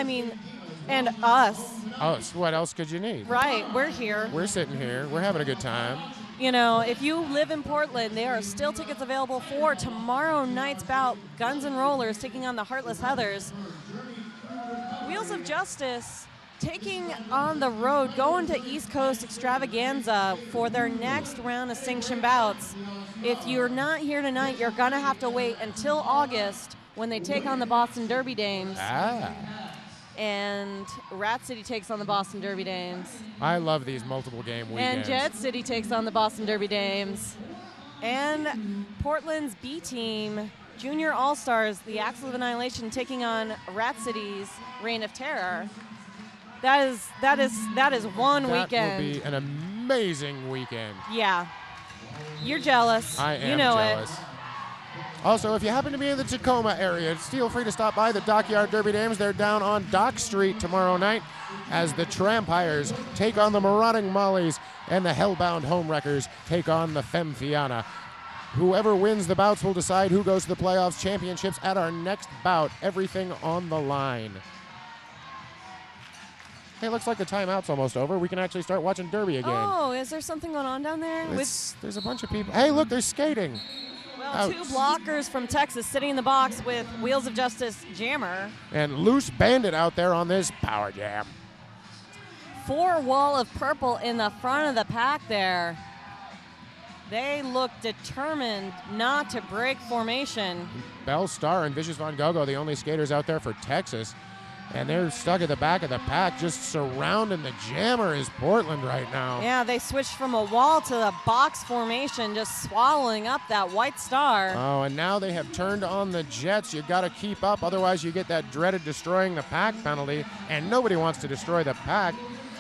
and us. Oh, so what else could you need? Right, we're here. We're sitting here. We're having a good time. You know, if you live in Portland, there are still tickets available for tomorrow night's bout. Guns and Rollers taking on the Heartless Heathers. Wheels of Justice taking on the road, going to East Coast Extravaganza for their next round of sanctioned bouts. If you're not here tonight, you're going to have to wait until August when they take on the Boston Derby Dames. And Rat City takes on the Boston Derby Dames. I love these multiple game weekends. And Jet City takes on the Boston Derby Dames. And Portland's B team, Junior All-Stars, the Axle of Annihilation, taking on Rat City's Reign of Terror. That is one weekend. That will be an amazing weekend. Yeah. You're jealous. I am jealous. It. Also, if you happen to be in the Tacoma area, feel free to stop by the Dockyard Derby Dames. They're down on Dock Street tomorrow night as the Trampires take on the Marauding Mollies and the Hellbound Homewreckers take on the Femfiana. Whoever wins the bouts will decide who goes to the playoffs championships at our next bout. Everything on the line. Hey, looks like the timeout's almost over. We can actually start watching Derby again. Oh, is there something going on down there? There's a bunch of people. Hey, look, they're skating. Well, two blockers from Texas sitting in the box with Wheels of Justice Jammer. And Loose Bandit out there on this power jam. 4 wall of purple in the front of the pack there. They look determined not to break formation. Bell Star and Vicious Von Gogo, the only skaters out there for Texas. And they're stuck at the back of the pack, just surrounding the jammer is Portland right now. Yeah, they switched from a wall to the box formation, just swallowing up that white star. Oh, and now they have turned on the Jets. You got to keep up, otherwise you get that dreaded destroying the pack penalty, and nobody wants to destroy the pack.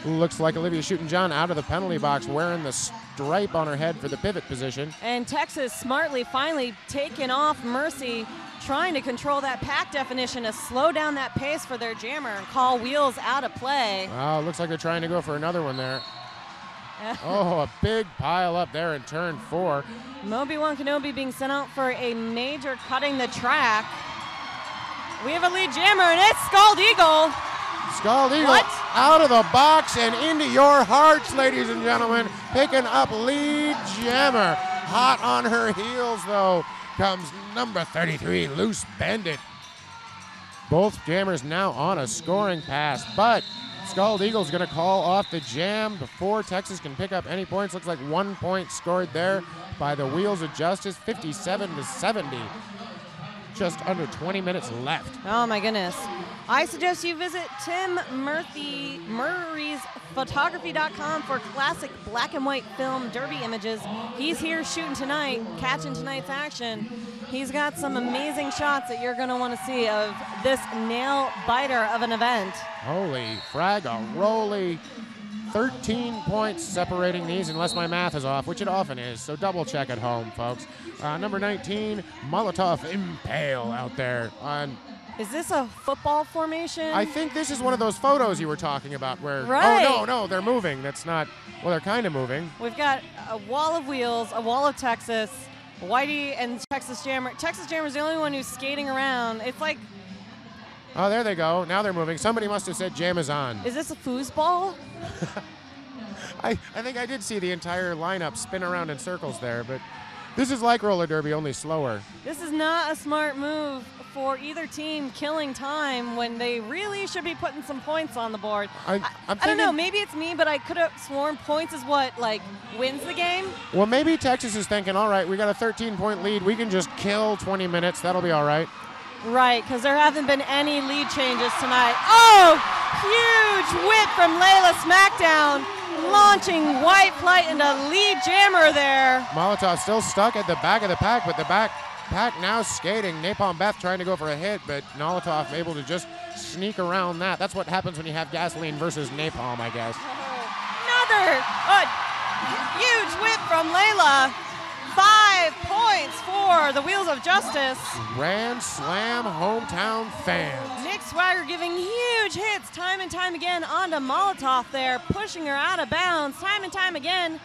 Looks like Olivia Shootin' John out of the penalty box, wearing the stripe on her head for the pivot position. And Texas smartly finally taking off Mercy, trying to control that pack definition to slow down that pace for their jammer and call wheels out of play. Oh, looks like they're trying to go for another one there. Oh, a big pile up there in turn 4. Moby-Wan Kenobi being sent out for a major cutting the track. We have a lead jammer, and it's Scald Eagle. Scald Eagle What? out of the box and into your hearts, ladies and gentlemen. Picking up lead jammer. Hot on her heels, though, comes number 33, Loose Bandit. Both jammers now on a scoring pass, but Scald Eagle's going to call off the jam before Texas can pick up any points. Looks like 1 point scored there by the Wheels of Justice, 57-70. Just under 20 minutes left. Oh my goodness. I suggest you visit Tim Murray's photography.com for classic black and white film derby images. He's here shooting tonight, catching tonight's action. He's got some amazing shots that you're going to want to see of this nail biter of an event. Holy frag-a-roly. 13 points separating these, unless my math is off, which it often is, so double check at home, folks. Number 19, Molotov Impale out there on... Is this a football formation? I think this is one of those photos you were talking about where... Right. Oh, no, they're moving. That's not... Well, they're kind of moving. We've got a wall of wheels, a wall of Texas, Whitey and Texas Jammer. Texas Jammer's the only one who's skating around. It's like... Oh, there they go. Now they're moving. Somebody must have said jam is on. Is this a foosball? I think I did see the entire lineup spin around in circles there, but this is like roller derby, only slower. This is not a smart move for either team, killing time when they really should be putting some points on the board. I don't know, maybe it's me, but I could have sworn points is what, like, wins the game. Well, maybe Texas is thinking, all right, we got a 13-point lead. We can just kill 20 minutes. That'll be all right. Right, because there haven't been any lead changes tonight. Oh, huge whip from Layla Smackdown, launching White Flight into lead jammer there. Molotov still stuck at the back of the pack, but the back pack now skating. Napalm Beth trying to go for a hit, but Molotov able to just sneak around that. That's what happens when you have gasoline versus napalm, I guess. Another huge whip from Layla. 5 points for the Wheels of Justice. Grand Slam hometown fans. Nick Swagger giving huge hits time and time again onto Molotov there, pushing her out of bounds time and time again.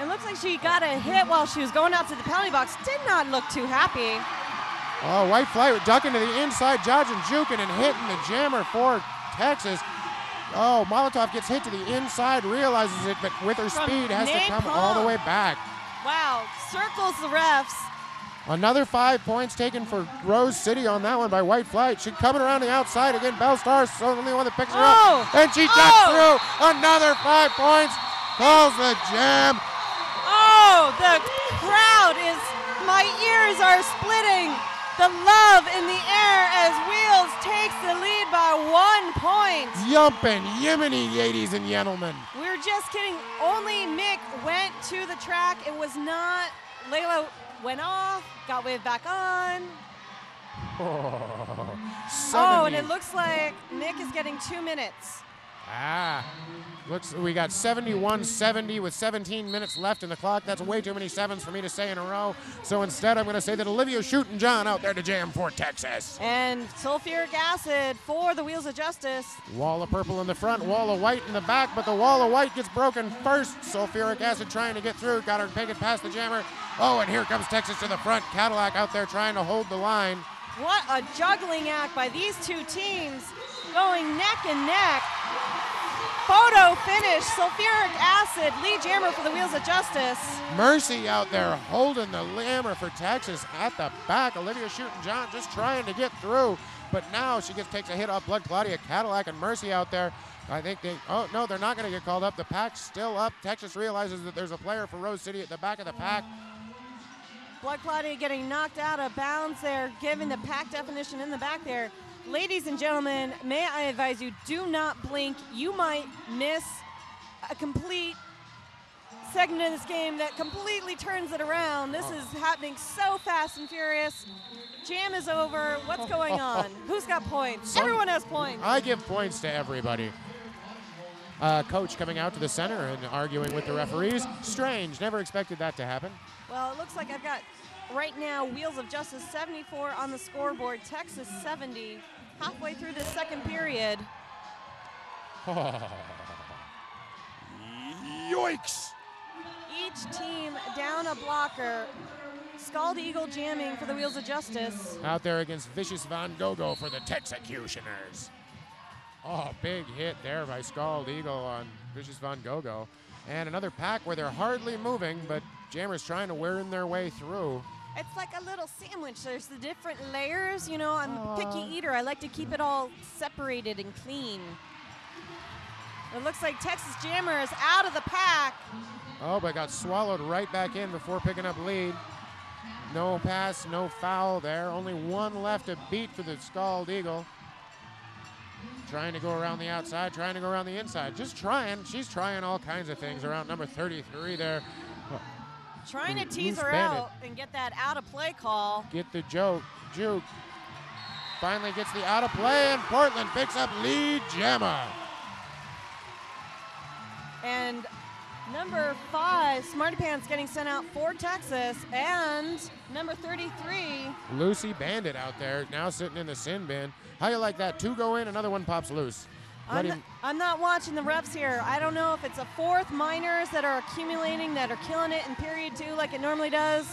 It looks like she got a hit while she was going out to the penalty box. Did not look too happy. Oh, White Flight ducking to the inside, dodging, juking, and hitting the jammer for Texas. Oh, Molotov gets hit to the inside, realizes it, but with her speed has to come all the way back. Wow, circles the refs. Another 5 points taken for Rose City on that one by White Flight. She's coming around the outside again. Bellstar's the only one that picks her up. And she ducks through. Another 5 points. Calls the jam. Oh, the crowd is, my ears are splitting. The love in the air as Wheels takes the lead by 1 point. Yumpin', Yemeni, ladies and gentlemen. We were just kidding. Only Mick went to the track. It was not, Layla went off, got waved back on. Oh, and it looks like Mick is getting 2 minutes. Looks we got 71-70 with 17 minutes left in the clock. That's way too many sevens for me to say in a row. So instead, I'm going to say that Olivia's shooting John out there to jam for Texas. And sulfuric acid for the Wheels of Justice. Wall of purple in the front, wall of white in the back, but the wall of white gets broken first. Sulfuric acid trying to get through. Got her picket past the jammer. Oh, and here comes Texas to the front. Cadillac out there trying to hold the line. What a juggling act by these two teams, going neck and neck. Photo finish, sulfuric acid, lead jammer for the Wheels of Justice. Mercy out there holding the jammer for Texas at the back. Olivia shooting John just trying to get through, but now she takes a hit off Blood Claudia, Cadillac, and Mercy out there. I think oh no, they're not going to get called up. The pack's still up. Texas realizes that there's a player for Rose City at the back of the pack. Blood Claudia getting knocked out of bounds there, giving the pack definition in the back there. Ladies and gentlemen, may I advise you, do not blink. You might miss a complete segment of this game that completely turns it around. This is happening so fast and furious. Jam is over. What's going on? Who's got points? Everyone has points. I give points to everybody. Coach coming out to the center and arguing with the referees. Strange. Never expected that to happen. Well, it looks like I've got right now, Wheels of Justice 74 on the scoreboard, Texas 70, halfway through the second period. Yoicks! Each team down a blocker. Scald Eagle jamming for the Wheels of Justice. Out there against Vicious Von Gogo for the Texecutioners. Oh, big hit there by Scald Eagle on Vicious Von Gogo. And another pack where they're hardly moving, but Jammers trying to wear in their way through. It's like a little sandwich. There's the different layers. You know, I'm a picky eater. I like to keep it all separated and clean. It looks like Texas Jammer is out of the pack. Oh, but got swallowed right back in before picking up lead. No pass, no foul there. Only one left to beat for the Scald Eagle. Trying to go around the outside, trying to go around the inside. Just trying. She's trying all kinds of things around number 33 there. Trying to tease her Bandit. out and get that out of play call. Get the juke. Finally gets the out of play, and Portland picks up lead jammer. And number 5, Smarty Pants getting sent out for Texas. And number 33. Lucy Bandit out there, now sitting in the sin bin. How you like that? 2 go in, another one pops loose. I'm not watching the refs here. I don't know if it's a 4th minors that are accumulating, that are killing it in period 2 like it normally does.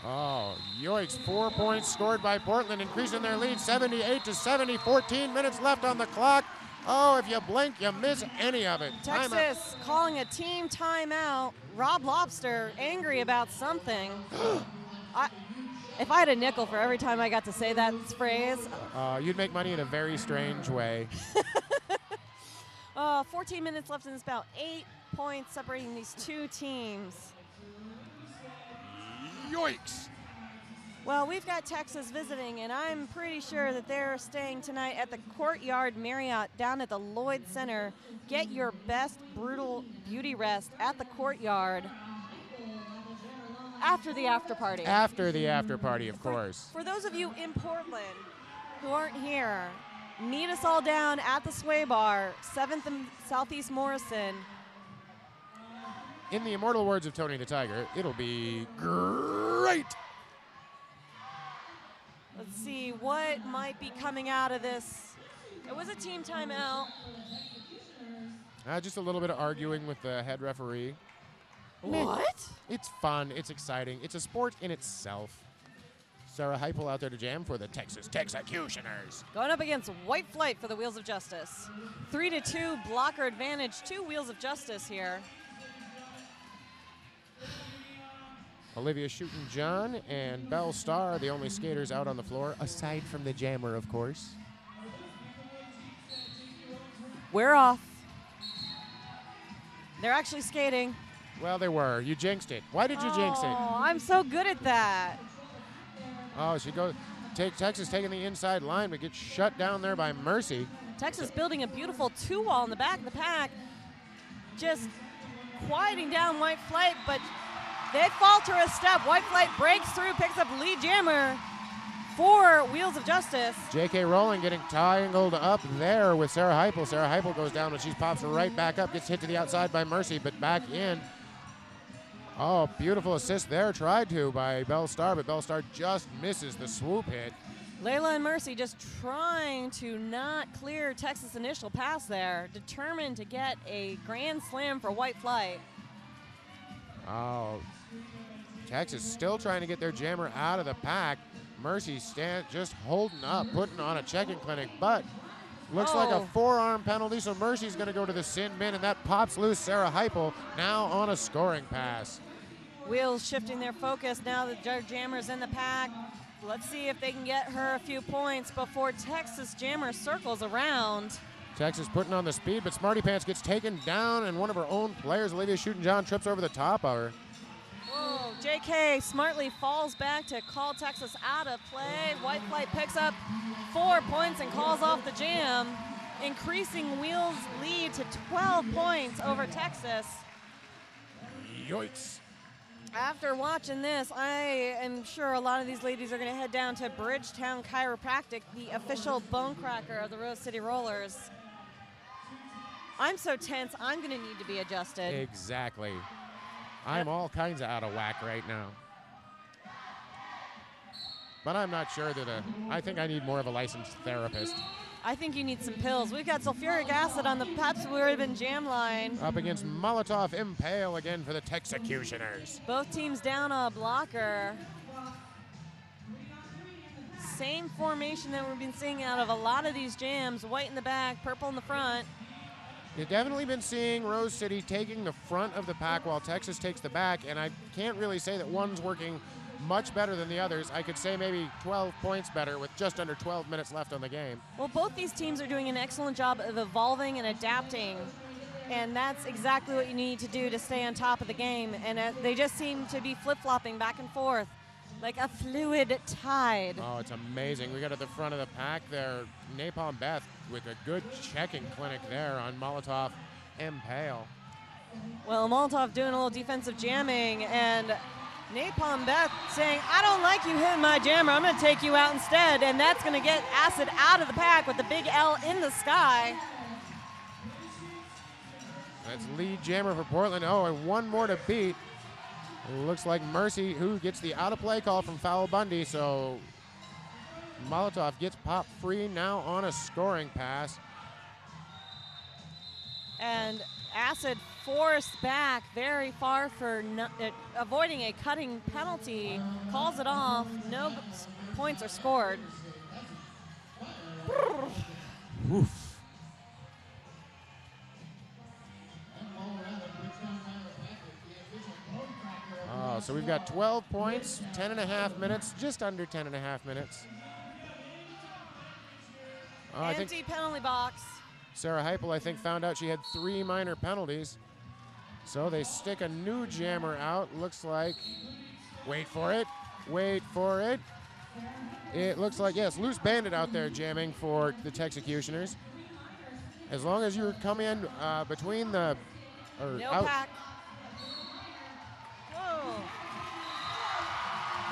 Oh, yoicks. 4 points scored by Portland, increasing their lead 78-70. 14 minutes left on the clock. Oh, if you blink, you miss any of it. Texas calling a team timeout. Rob Lobster angry about something. If I had a nickel for every time I got to say that phrase. You'd make money in a very strange way. 14 minutes left in this bout. 8 points separating these two teams. Yoicks! Well, we've got Texas visiting, and I'm pretty sure that they're staying tonight at the Courtyard Marriott down at the Lloyd Center. Get your best brutal beauty rest at the Courtyard after the after party. After the after party, of course. For those of you in Portland who aren't here, meet us all down at the Sway Bar, 7th and Southeast Morrison. In the immortal words of Tony the Tiger, it'll be great. Let's see what might be coming out of this. It was a team timeout. Just a little bit of arguing with the head referee. What? It's fun. It's exciting. It's a sport in itself. Sarah Heupel out there to jam for the Texas Texecutioners. Going up against White Flight for the Wheels of Justice. 3-2 blocker advantage to Wheels of Justice here. Olivia Shootin' and Belle Starr are the only skaters out on the floor, aside from the jammer, of course. We're off. They're actually skating. Well, they were. You jinxed it. Why did you jinx it? Oh, I'm so good at that. Oh, she goes. Texas taking the inside line, but gets shut down there by Mercy. Texas building a beautiful 2-wall in the back of the pack. Just quieting down White Flight, but they falter a step. White Flight breaks through, picks up lead jammer for Wheels of Justice. J.K. Rowling getting tangled up there with Sarah Heupel. Sarah Heupel goes down, but she pops right back up, gets hit to the outside by Mercy, but back in. Oh, beautiful assist there, tried to by Belle Starr, but Belle Starr just misses the swoop hit. Layla and Mercy just trying to not clear Texas' initial pass there, determined to get a grand slam for White Flight. Oh, Texas still trying to get their jammer out of the pack. Mercy just holding up, putting on a checking clinic, but looks like a forearm penalty, so Mercy's going to go to the sin bin, and that pops loose Sarah Heupel now on a scoring pass. Wheels shifting their focus now that their jammer's in the pack. Let's see if they can get her a few points before Texas jammer circles around. Texas putting on the speed, but Smarty Pants gets taken down, and one of her own players, Olivia Shootin' trips over the top of her. Whoa, JK smartly falls back to call Texas out of play. White Flight picks up 4 points and calls off the jam, increasing Wheels' lead to 12 points over Texas. Yoicks. After watching this, I am sure a lot of these ladies are going to head down to Bridgetown Chiropractic, the official bone cracker of the Rose City Rollers. I'm so tense, I'm going to need to be adjusted. Exactly. I'm all kinds of out of whack right now. but I'm not sure that I think I need more of a licensed therapist. I think you need some pills. We've got sulfuric acid on the Pabst Blue Ribbon jam line. Up against Molotov Impale again for the Texecutioners. Both teams down a blocker. Same formation that we've been seeing out of a lot of these jams. White in the back, purple in the front. You've definitely been seeing Rose City taking the front of the pack while Texas takes the back, and I can't really say that one's working much better than the others. I could say maybe 12 points better with just under 12 minutes left on the game. Well, both these teams are doing an excellent job of evolving and adapting, and that's exactly what you need to do to stay on top of the game. And they just seem to be flip-flopping back and forth like a fluid tide. Oh, it's amazing. We got at the front of the pack there, Napalm Beth with a good checking clinic there on Molotov Impale. Well, Molotov doing a little defensive jamming, and Napalm Beth saying, I don't like you hitting my jammer, I'm going to take you out instead, and that's going to get Acid out of the pack with the big L in the sky. That's lead jammer for Portland. Oh, and one more to beat. It looks like Mercy, who gets the out-of-play call from Foul Bundy, so Molotov gets popped free now on a scoring pass. And Acid forced back very far for avoiding a cutting penalty, calls it off, no points are scored. Oof. Oh, so we've got 12 points, 10 and a half minutes, just under 10 and a half minutes. I think Empty penalty box. Sarah Heipel, I think, found out she had 3 minor penalties. So they stick a new jammer out. Looks like, wait for it, wait for it. It looks like, yes, Loose Bandit out there jamming for the Texecutioners. As long as you come in between the, or No out. pack. Whoa.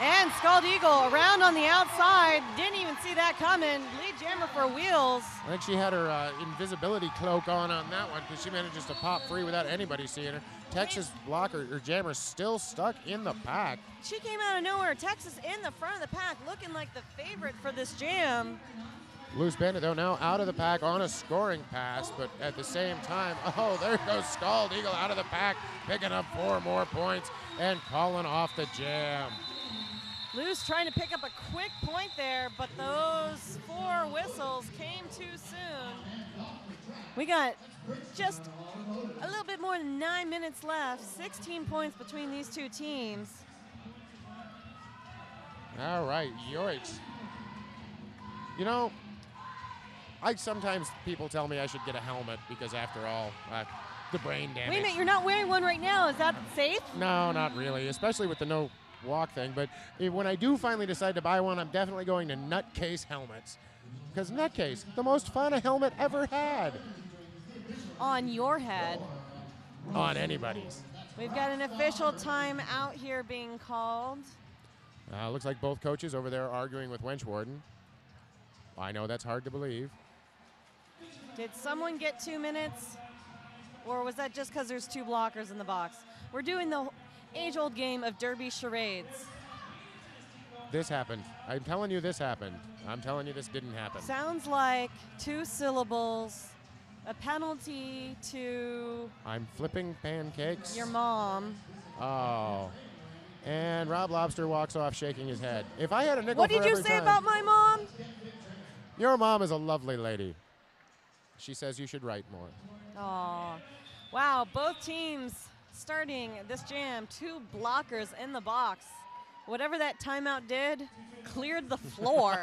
And Scald Eagle around on the outside. Didn't even see that coming. Lead jammer for Wheels. I think she had her invisibility cloak on that one because she manages to pop free without anybody seeing her. Texas blocker or jammer still stuck in the pack. She came out of nowhere. Texas in the front of the pack, looking like the favorite for this jam. Loose Bandit, though, now out of the pack on a scoring pass, but at the same time, oh, there goes Scald Eagle out of the pack, picking up 4 more points and calling off the jam. Loose trying to pick up a quick point there, but those 4 whistles came too soon. We got just a little bit more than 9 minutes left, 16 points between these two teams. All right, yoicks. You know, sometimes people tell me I should get a helmet because after all, the brain damage. Wait a minute, you're not wearing one right now. Is that safe? No, not really, especially with the no walk thing. But when I do finally decide to buy one, I'm definitely going to Nutcase Helmets. Because Nutcase, the most fun a helmet ever had. On your head. On anybody's. We've got an official timeout here being called. Looks like both coaches over there arguing with Wenchwarden. I know that's hard to believe. Did someone get 2 minutes? Or was that just because there's 2 blockers in the box? We're doing the age-old game of derby charades. This happened. I'm telling you this happened. I'm telling you this didn't happen. Sounds like 2 syllables, a penalty to I'm flipping pancakes. your mom. Oh. And Rob Lobster walks off shaking his head. If I had a nickel What for did you every say time- about my mom? Your mom is a lovely lady. She says you should write more. Aw. Wow, both teams starting this jam, 2 blockers in the box. Whatever that timeout did, cleared the floor.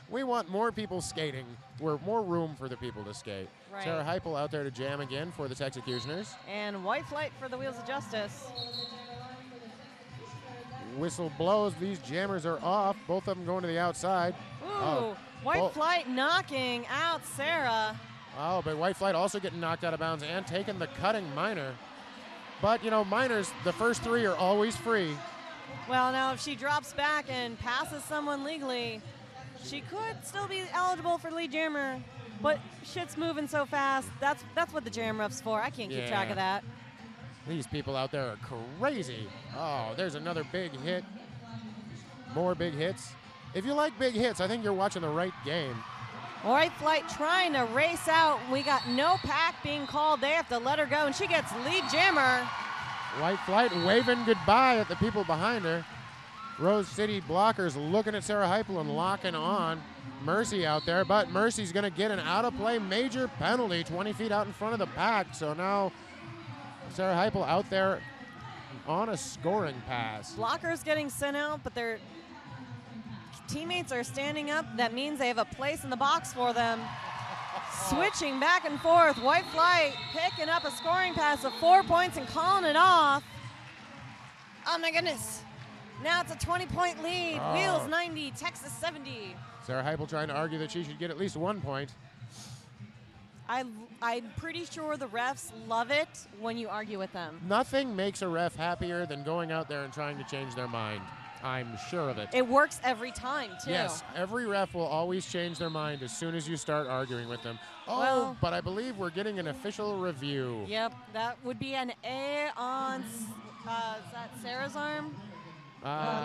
We want more people skating. We're more room for the people to skate. Right. Sarah Heipel out there to jam again for the Texecutioners. And white flight for the Wheels of Justice. Whistle blows. These jammers are off. Both of them going to the outside. Ooh, white flight knocking out Sarah. Oh, but White Flight also getting knocked out of bounds and taking the cutting minor. But, you know, minors, the first 3 are always free. Well, now if she drops back and passes someone legally, she could still be eligible for lead jammer. But shit's moving so fast. That's what the jam rough's for. I can't keep track of that. These people out there are crazy. Oh, there's another big hit. More big hits. If you like big hits, I think you're watching the right game. White Flight trying to race out. We got no pack being called. They have to let her go, and she gets lead jammer. White Flight waving goodbye at the people behind her. Rose City blockers looking at Sarah Heupel and locking on Mercy out there, but Mercy's going to get an out-of-play major penalty 20 feet out in front of the pack. So now Sarah Heupel out there on a scoring pass. Blockers getting sent out, but their teammates are standing up. That means they have a place in the box for them. Switching back and forth. White Flight picking up a scoring pass of 4 points and calling it off. Oh my goodness. Now it's a 20-point lead. Wheels 90, Texas 70. Sarah Heupel trying to argue that she should get at least 1 point. I'm pretty sure the refs love it when you argue with them. Nothing makes a ref happier than going out there and trying to change their mind. I'm sure of it. It works every time, too. Yes, every ref will always change their mind as soon as you start arguing with them. Oh, Well- but I believe we're getting an official review. Yep, that would be an A on, is that Sarah's arm?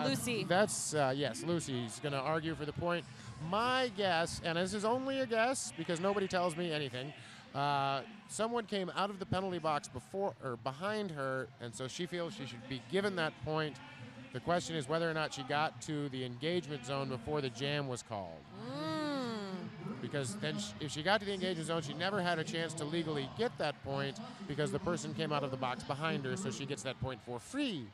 Lucy. That's, yes, Lucy's going to argue for the point. My guess, and this is only a guess because nobody tells me anything, someone came out of the penalty box before or behind her, and so she feels she should be given that point. The question is whether or not she got to the engagement zone before the jam was called. Because then if she got to the engagement zone, she never had a chance to legally get that point because the person came out of the box behind her, so she gets that point for free.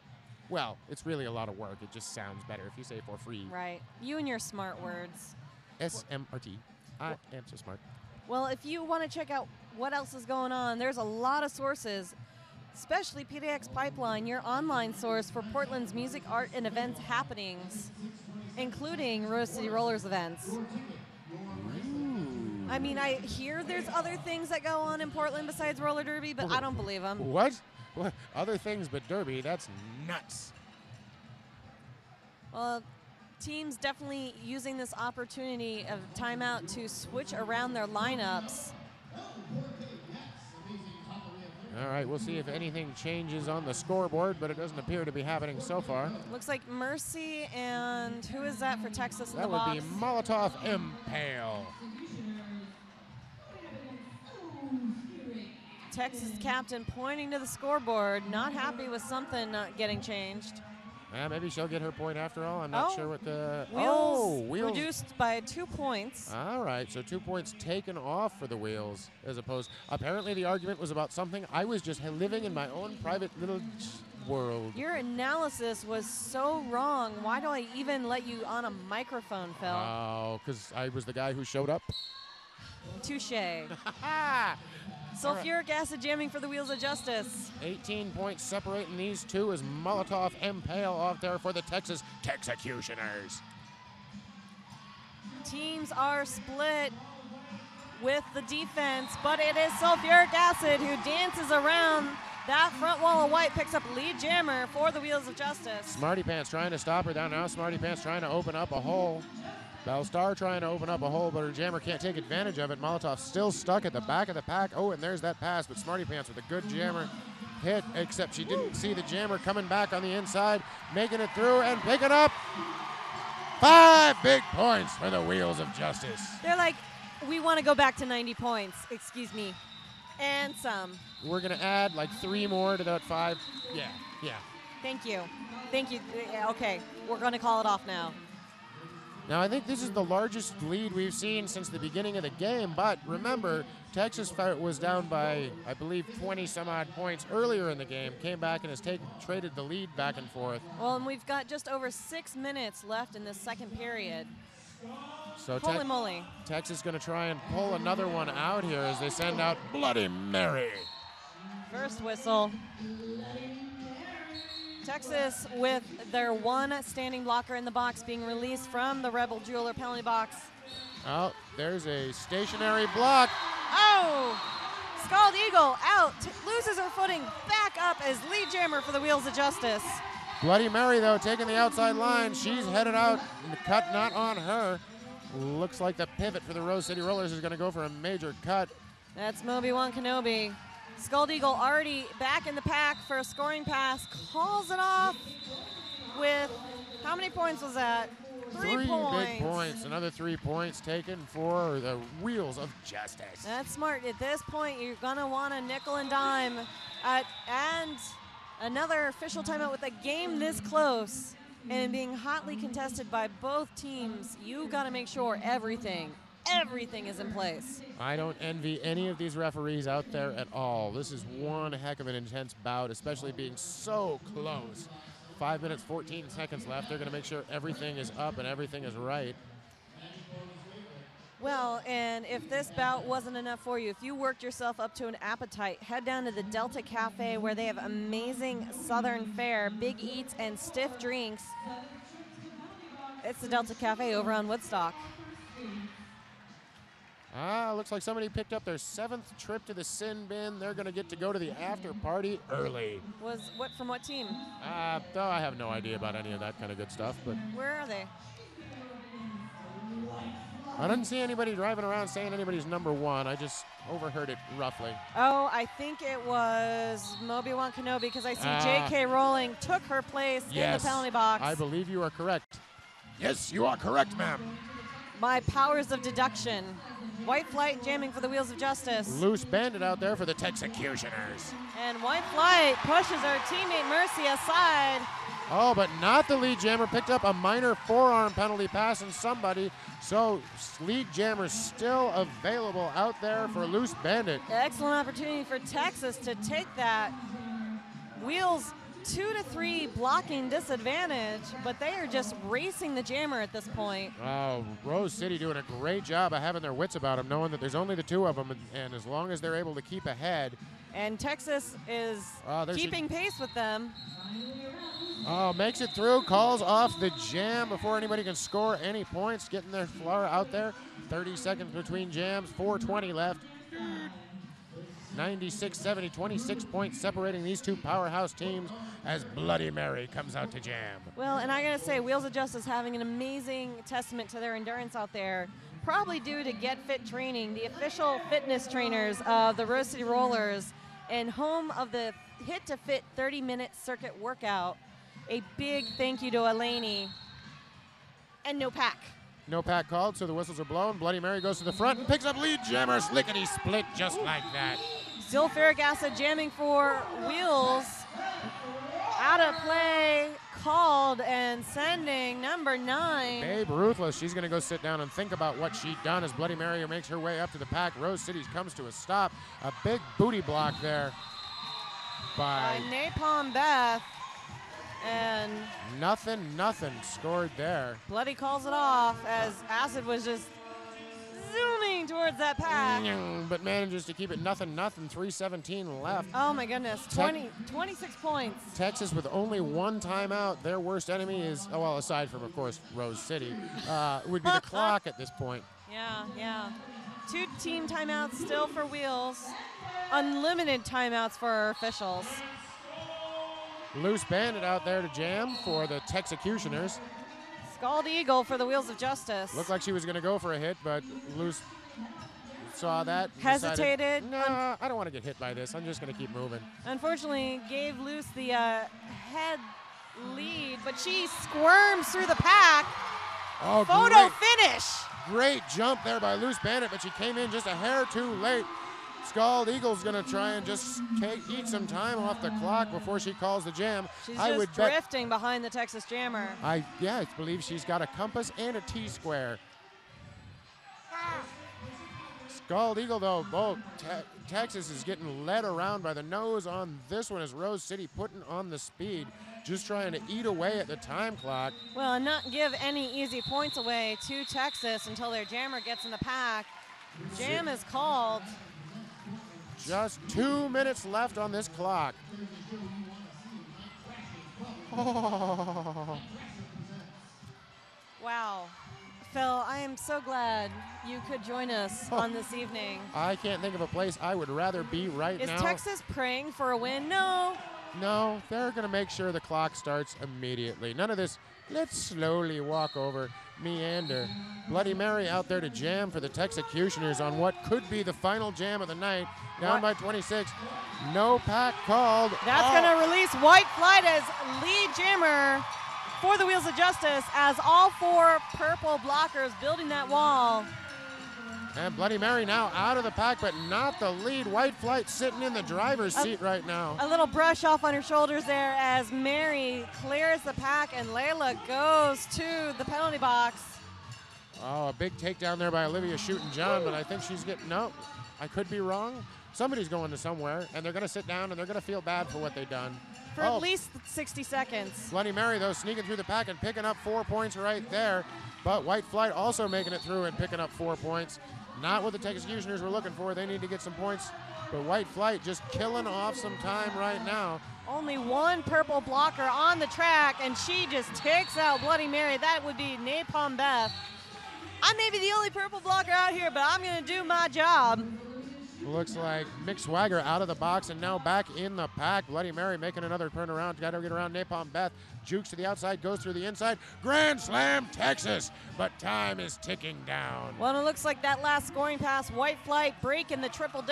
Well, it's really a lot of work. It just sounds better if you say for free. Right. You and your smart words. SMRT. I am so smart. Well, if you want to check out what else is going on, there's a lot of sources, especially PDX Pipeline, your online source for Portland's music, art, and events happenings, including Rose City Rollers events. I mean, I hear there's other things that go on in Portland besides roller derby, but I don't believe them. What? What? Other things but derby? That's nuts. Well, teams definitely using this opportunity of timeout to switch around their lineups. All right, we'll see if anything changes on the scoreboard, but it doesn't appear to be happening so far. Looks like Mercy and who is that for Texas in That the would box? be Molotov Impale. Texas captain pointing to the scoreboard, not happy with something not getting changed. Maybe she'll get her point after all. I'm not sure what the... Wheels reduced by 2 points. All right, so 2 points taken off for the Wheels as opposed... Apparently the argument was about something. I was just living in my own private little world. Your analysis was so wrong. Why do I even let you on a microphone, Phil? Oh, because I was the guy who showed up? Touche. Sulfuric acid jamming for the Wheels of Justice. 18 points separating these two as Molotov Impale off there for the Texas Texecutioners. Teams are split with the defense, but it is Sulfuric Acid who dances around that front wall of white, picks up lead jammer for the Wheels of Justice. Smarty Pants trying to stop her down now. Smarty Pants trying to open up a hole. Bellstar trying to open up a hole, but her jammer can't take advantage of it. Molotov still stuck at the back of the pack. Oh, and there's that pass, but Smarty Pants with a good jammer hit, except she didn't see the jammer coming back on the inside, making it through and picking up 5 big points for the Wheels of Justice. They're like, we want to go back to 90 points, excuse me, and some. We're going to add like 3 more to that 5. Yeah. Thank you. Okay, we're going to call it off now. Now, I think this is the largest lead we've seen since the beginning of the game, but remember, Texas was down by, I believe, 20-some-odd points earlier in the game, came back and has traded the lead back and forth. Well, and we've got just over 6 minutes left in this second period. So Holy moly. Texas going to try and pull another one out here as they send out Bloody Mary. First whistle. Texas with their one standing blocker in the box being released from the Rebel Jeweler penalty box. Oh, there's a stationary block. Oh! Scald Eagle out, loses her footing, back up as lead jammer for the Wheels of Justice. Bloody Mary, though, taking the outside line. She's headed out, and the cut not on her. Looks like the pivot for the Rose City Rollers is going to go for a major cut. That's Moby-Wan Kenobi. Scald Eagle already back in the pack for a scoring pass, calls it off with, how many points was that? 3 Big points. points. Another 3 points taken for the Wheels of Justice. That's smart. At this point, you're going to want a nickel and dime. And another official timeout with a game this close and being hotly contested by both teams. You got to make sure everything is in place. I don't envy any of these referees out there at all. This is one heck of an intense bout, especially being so close. 5 minutes, 14 seconds left. They're going to make sure everything is up and everything is right. Well, and if this bout wasn't enough for you, if you worked yourself up to an appetite, head down to the Delta Cafe where they have amazing Southern fare, big eats, and stiff drinks. It's the Delta Cafe over on Woodstock. Looks like somebody picked up their 7th trip to the sin bin. They're going to go to the after party early. From what team? Though I have no idea about any of that kind of good stuff. But Where are they? I didn't see anybody driving around saying anybody's number 1. I just overheard it roughly. Oh, I think it was Obi-Wan Kenobi because I see J.K. Rowling took her place in the penalty box. I believe you are correct. Yes, you are correct, ma'am. My powers of deduction. White Flight jamming for the Wheels of Justice. Loose Bandit out there for the Texecutioners. And White Flight pushes her teammate Mercy aside. Oh, but not the lead jammer. Picked up a minor forearm penalty passing somebody. So lead jammer still available out there for Loose Bandit. Excellent opportunity for Texas to take that. Wheels 2 to 3 blocking disadvantage, but they are just racing the jammer at this point. Oh, Rose City doing a great job of having their wits about them, knowing that there's only the 2 of them, and as long as they're able to keep ahead. And Texas is keeping pace with them. Oh, makes it through, calls off the jam before anybody can score any points, getting their floor out there. 30 seconds between jams, 4:20 left. 96-70, 26 points separating these 2 powerhouse teams as Bloody Mary comes out to jam. Well, and I gotta say, Wheels of Justice having an amazing testament to their endurance out there, probably due to Get Fit Training, the official fitness trainers of the Rose City Rollers and home of the Hit to Fit 30-minute circuit workout. A big thank you to Elaney. And no pack. No pack called, so the whistles are blown. Bloody Mary goes to the front and picks up lead jammer. Slickety split just like that. Sulfuric acid jamming for Wheels. Out of play, called and sending number 9. Babe Ruthless, she's going to go sit down and think about what she'd done as Bloody Mary makes her way up to the pack. Rose City comes to a stop. A big booty block there by Napalm Beth. And nothing scored there. Bloody calls it off as Acid was just zooming towards that pack. But manages to keep it nothing, 3:17 left. Oh my goodness, 26 points. Texas with only 1 timeout. Their worst enemy is, oh, well, aside from, of course, Rose City, would be the clock at this point. Yeah. 2 team timeouts still for Wheels. Unlimited timeouts for our officials. Loose Bandit out there to jam for the Texecutioners. Scald Eagle for the Wheels of Justice. Looked like she was going to go for a hit, but Loose saw that. Hesitated. No, I don't want to get hit by this. I'm just going to keep moving. Unfortunately, gave Loose the head lead, but she squirms through the pack. Oh, Photo finish. Great jump there by Loose Bandit, but she came in just a hair too late. Scald Eagle's going to try and just eat some time off the clock before she calls the jam. She's just drifting behind the Texas Jammer. I believe she's got a compass and a T-square. Scald Eagle, though, Texas is getting led around by the nose on this one as Rose City putting on the speed, just trying to eat away at the time clock. Well, and not give any easy points away to Texas until their jammer gets in the pack. Jam is called. Just 2 minutes left on this clock. Oh. Wow. Phil, I am so glad you could join us on this evening. I can't think of a place I would rather be right now. Is Texas praying for a win? No. No, they're going to make sure the clock starts immediately. None of this, let's slowly walk over, meander. Bloody Mary out there to jam for the Texecutioners on what could be the final jam of the night. Down by 26. No pack called. That's going to release White Flight as lead jammer for the Wheels of Justice as all 4 purple blockers building that wall. And Bloody Mary now out of the pack, but not the lead. White Flight sitting in the driver's seat right now. A little brush off on her shoulders there as Mary clears the pack and Layla goes to the penalty box. Oh, a big takedown there by Olivia shooting John, but I think she's getting, no, I could be wrong. Somebody's going to somewhere, and they're going to sit down, and they're going to feel bad for what they've done. For at least 60 seconds. Bloody Mary, though, sneaking through the pack and picking up 4 points right there. But White Flight also making it through and picking up 4 points. Not what the Texecutioners were looking for. They need to get some points. But White Flight just killing off some time right now. Only 1 purple blocker on the track, and she just takes out Bloody Mary. That would be Napalm Beth. I may be the only purple blocker out here, but I'm going to do my job. Looks like Mick Swagger out of the box and now back in the pack. Bloody Mary making another turnaround. Got to get around Napalm Beth. Jukes to the outside, goes through the inside. Grand Slam, Texas. But time is ticking down. Well, it looks like that last scoring pass, White Flight breaking the triple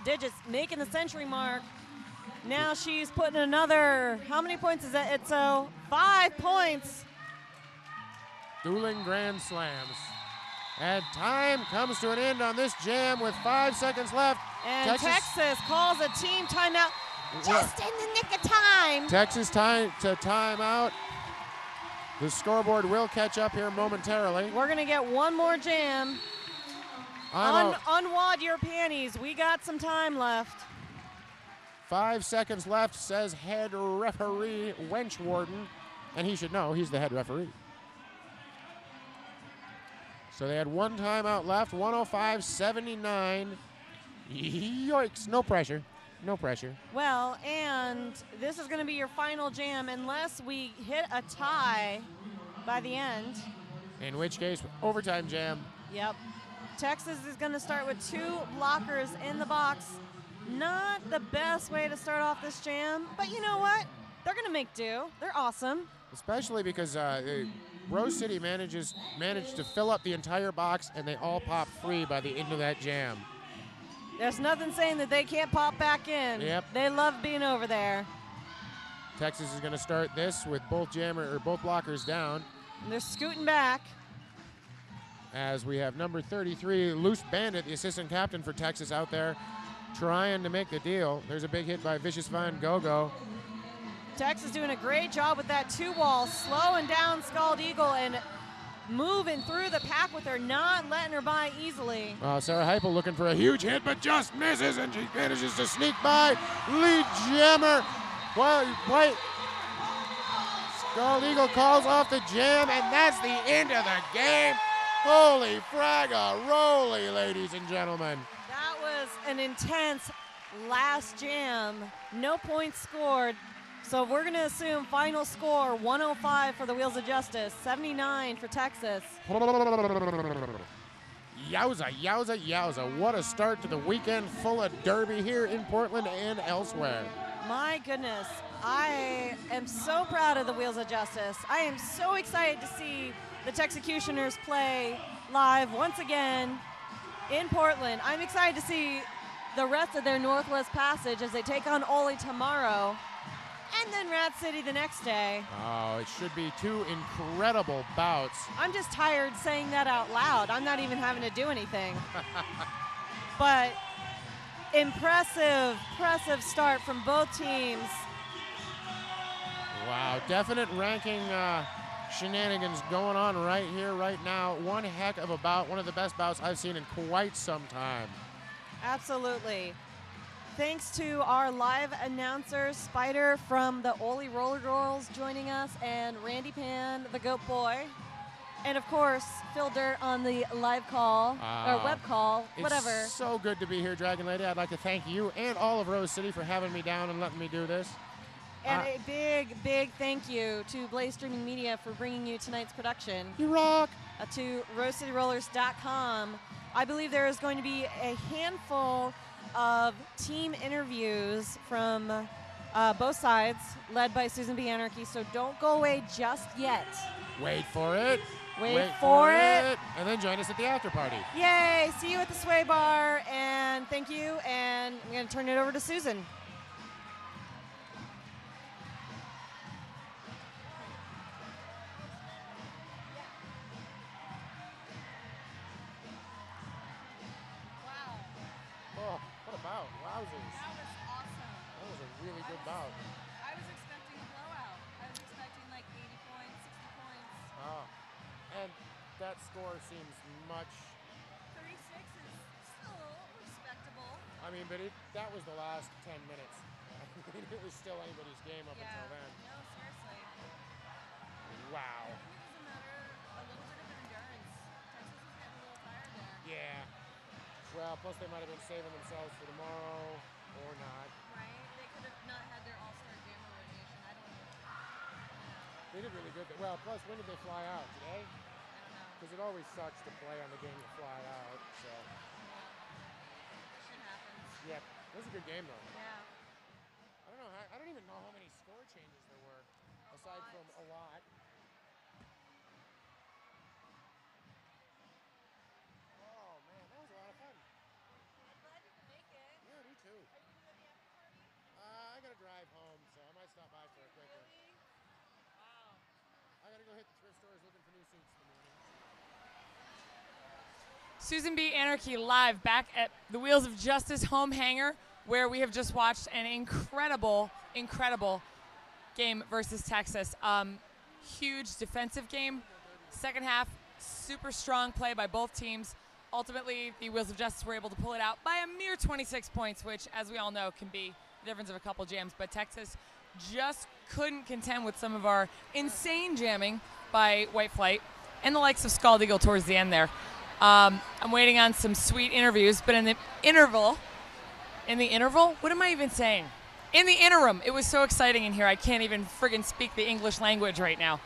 digits, making the century mark. Now she's putting another, how many points is that, Itzo? 5 points. Dueling Grand Slams. And time comes to an end on this jam with 5 seconds left. And Texas calls a team timeout just in the nick of time. Texas time to timeout. The scoreboard will catch up here momentarily. We're going to get one more jam. Unwad your panties. We got some time left. 5 seconds left, says head referee Wenchwarden. And he should know, he's the head referee. So they had 1 timeout left, 105-79. Yikes, no pressure, no pressure. Well, and this is going to be your final jam unless we hit a tie by the end. In which case, overtime jam. Yep. Texas is going to start with 2 blockers in the box. Not the best way to start off this jam, but you know what? They're going to make do. They're awesome. Especially because Rose City managed to fill up the entire box, and they all pop free by the end of that jam. There's nothing saying that they can't pop back in. Yep. They love being over there. Texas is going to start this with both blockers down. And they're scooting back. As we have number 33, Loose Bandit, the assistant captain for Texas, out there trying to make the deal. There's a big hit by Vicious Van Gogo. Texas doing a great job with that 2-wall, slowing down Scald Eagle and moving through the pack with her, not letting her by easily. Sarah Heupel looking for a huge hit, but just misses, and she manages to sneak by. Lead jammer. White. Scald Eagle calls off the jam, and that's the end of the game. Holy fragga-roly, ladies and gentlemen. That was an intense last jam. No points scored. So we're going to assume final score 105 for the Wheels of Justice, 79 for Texas. Yowza, yowza, yowza. What a start to the weekend full of derby here in Portland and elsewhere. My goodness. I am so proud of the Wheels of Justice. I am so excited to see the Texecutioners play live once again in Portland. I'm excited to see the rest of their Northwest Passage as they take on Ole tomorrow. And then Rat City the next day. Oh, it should be 2 incredible bouts. I'm just tired saying that out loud. I'm not even having to do anything. But impressive start from both teams. Wow, definite ranking shenanigans going on right here, right now. One heck of a bout, one of the best bouts I've seen in quite some time. Absolutely. Thanks to our live announcers, Spider from the Ole Rollergirls joining us, and Randy Pan, the Goat Boy. And of course, Phil Dirt on the live call, or web call, whatever. It's so good to be here, Dragon Lady. I'd like to thank you and all of Rose City for having me down and letting me do this. And a big thank you to Blaze Streaming Media for bringing you tonight's production. You rock! To RoseCityRollers.com. I believe there is going to be a handful of team interviews from both sides, led by Susan B. Anarchy, so don't go away just yet. Wait for it. Wait for it. And then join us at the after party. Yay! See you at the Sway Bar, and thank you, and I'm going to turn it over to Susan. Wow, wowzers. That was awesome. That was a really good bout. I was expecting a blowout. I was expecting like 80 points, 60 points. Oh. And that score seems much. 36 is still respectable. I mean, but that was the last 10 minutes. I mean, it was still anybody's game up until then. No, seriously. Wow. I think it was a matter of a little bit of endurance. Texas was getting a little tired there. Yeah. Well, plus they might have been saving themselves for tomorrow or not. Right? They could have not had their all-star jammer rotation. I don't know. They did really good. Well, plus when did they fly out? Today? I don't know. Because it always sucks to play on the game to fly out. So. Shit happens. Yeah, it was a good game though. Yeah. I don't know. I don't even know how many score changes there were, aside from a lot. Oh man, that was a lot of fun. I'm glad you could make it. Yeah, me too. Are you going to the after party? I gotta drive home, so I might stop by for a quick one. Really? Wow. I gotta go hit the thrift stores looking for new suits in the morning. Susan B. Anarchy live back at the Wheels of Justice home hangar, where we have just watched an incredible game versus Texas. Huge defensive game. Second half, super strong play by both teams. Ultimately, the Wheels of Justice were able to pull it out by a mere 26 points, which, as we all know, can be the difference of a couple jams. But Texas just couldn't contend with some of our insane jamming by White Flight and the likes of Scald Eagle towards the end there. I'm waiting on some sweet interviews, but in the interval, what am I even saying? In the interim, it was so exciting in here, I can't even friggin' speak the English language right now.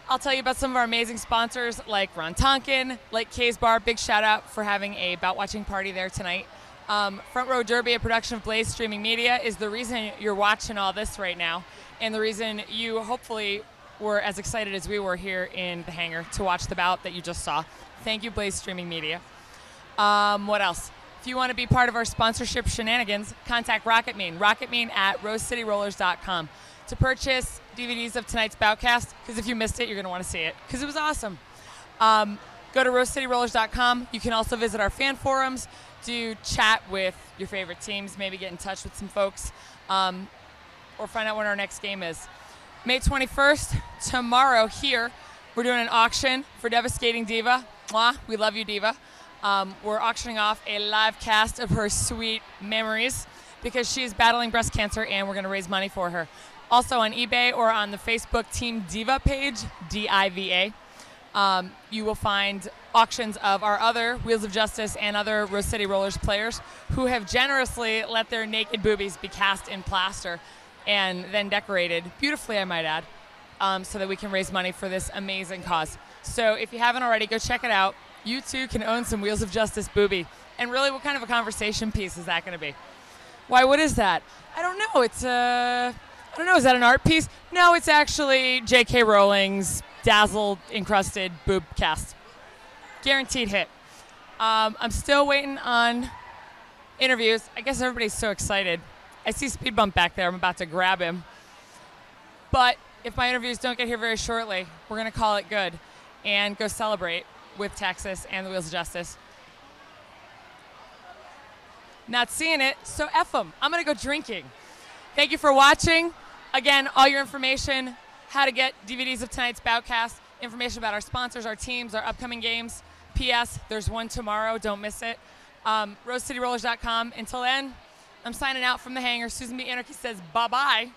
I'll tell you about some of our amazing sponsors like Ron Tonkin, Lake K's Bar. Big shout out for having a bout watching party there tonight. Front Row Derby, a production of Blaze Streaming Media, is the reason you're watching all this right now, and the reason you hopefully were as excited as we were here in the hangar to watch the bout that you just saw. Thank you, Blaze Streaming Media. What else? If you want to be part of our sponsorship shenanigans, contact Rocketmean at rosecityrollers.com to purchase DVDs of tonight's boutcast, because if you missed it, you're going to want to see it, because it was awesome. Go to rosecityrollers.com. You can also visit our fan forums, do chat with your favorite teams, maybe get in touch with some folks, or find out when our next game is. May 21st, tomorrow here, we're doing an auction for Devastating Diva. Mwah, we love you, Diva. We're auctioning off a live cast of her sweet memories because she is battling breast cancer, and we're going to raise money for her. Also on eBay or on the Facebook Team Diva page, D-I-V-A, you will find auctions of our other Wheels of Justice and other Rose City Rollers players who have generously let their naked boobies be cast in plaster and then decorated, beautifully I might add, so that we can raise money for this amazing cause. So if you haven't already, go check it out. You too can own some Wheels of Justice booby. And really, what kind of a conversation piece is that going to be? Why, what is that? I don't know. It's I don't know, is that an art piece? No, it's actually J.K. Rowling's dazzle-encrusted boob cast. Guaranteed hit. I'm still waiting on interviews. I guess everybody's so excited. I see Speed Bump back there. I'm about to grab him. But if my interviews don't get here very shortly, we're going to call it good and go celebrate with Texas and the Wheels of Justice. Not seeing it, so F them. I'm going to go drinking. Thank you for watching. Again, all your information, how to get DVDs of tonight's boutcast, information about our sponsors, our teams, our upcoming games. P.S. There's one tomorrow. Don't miss it. RoseCityRollers.com. Until then, I'm signing out from the hangar. Susan B. Anarchy says bye-bye.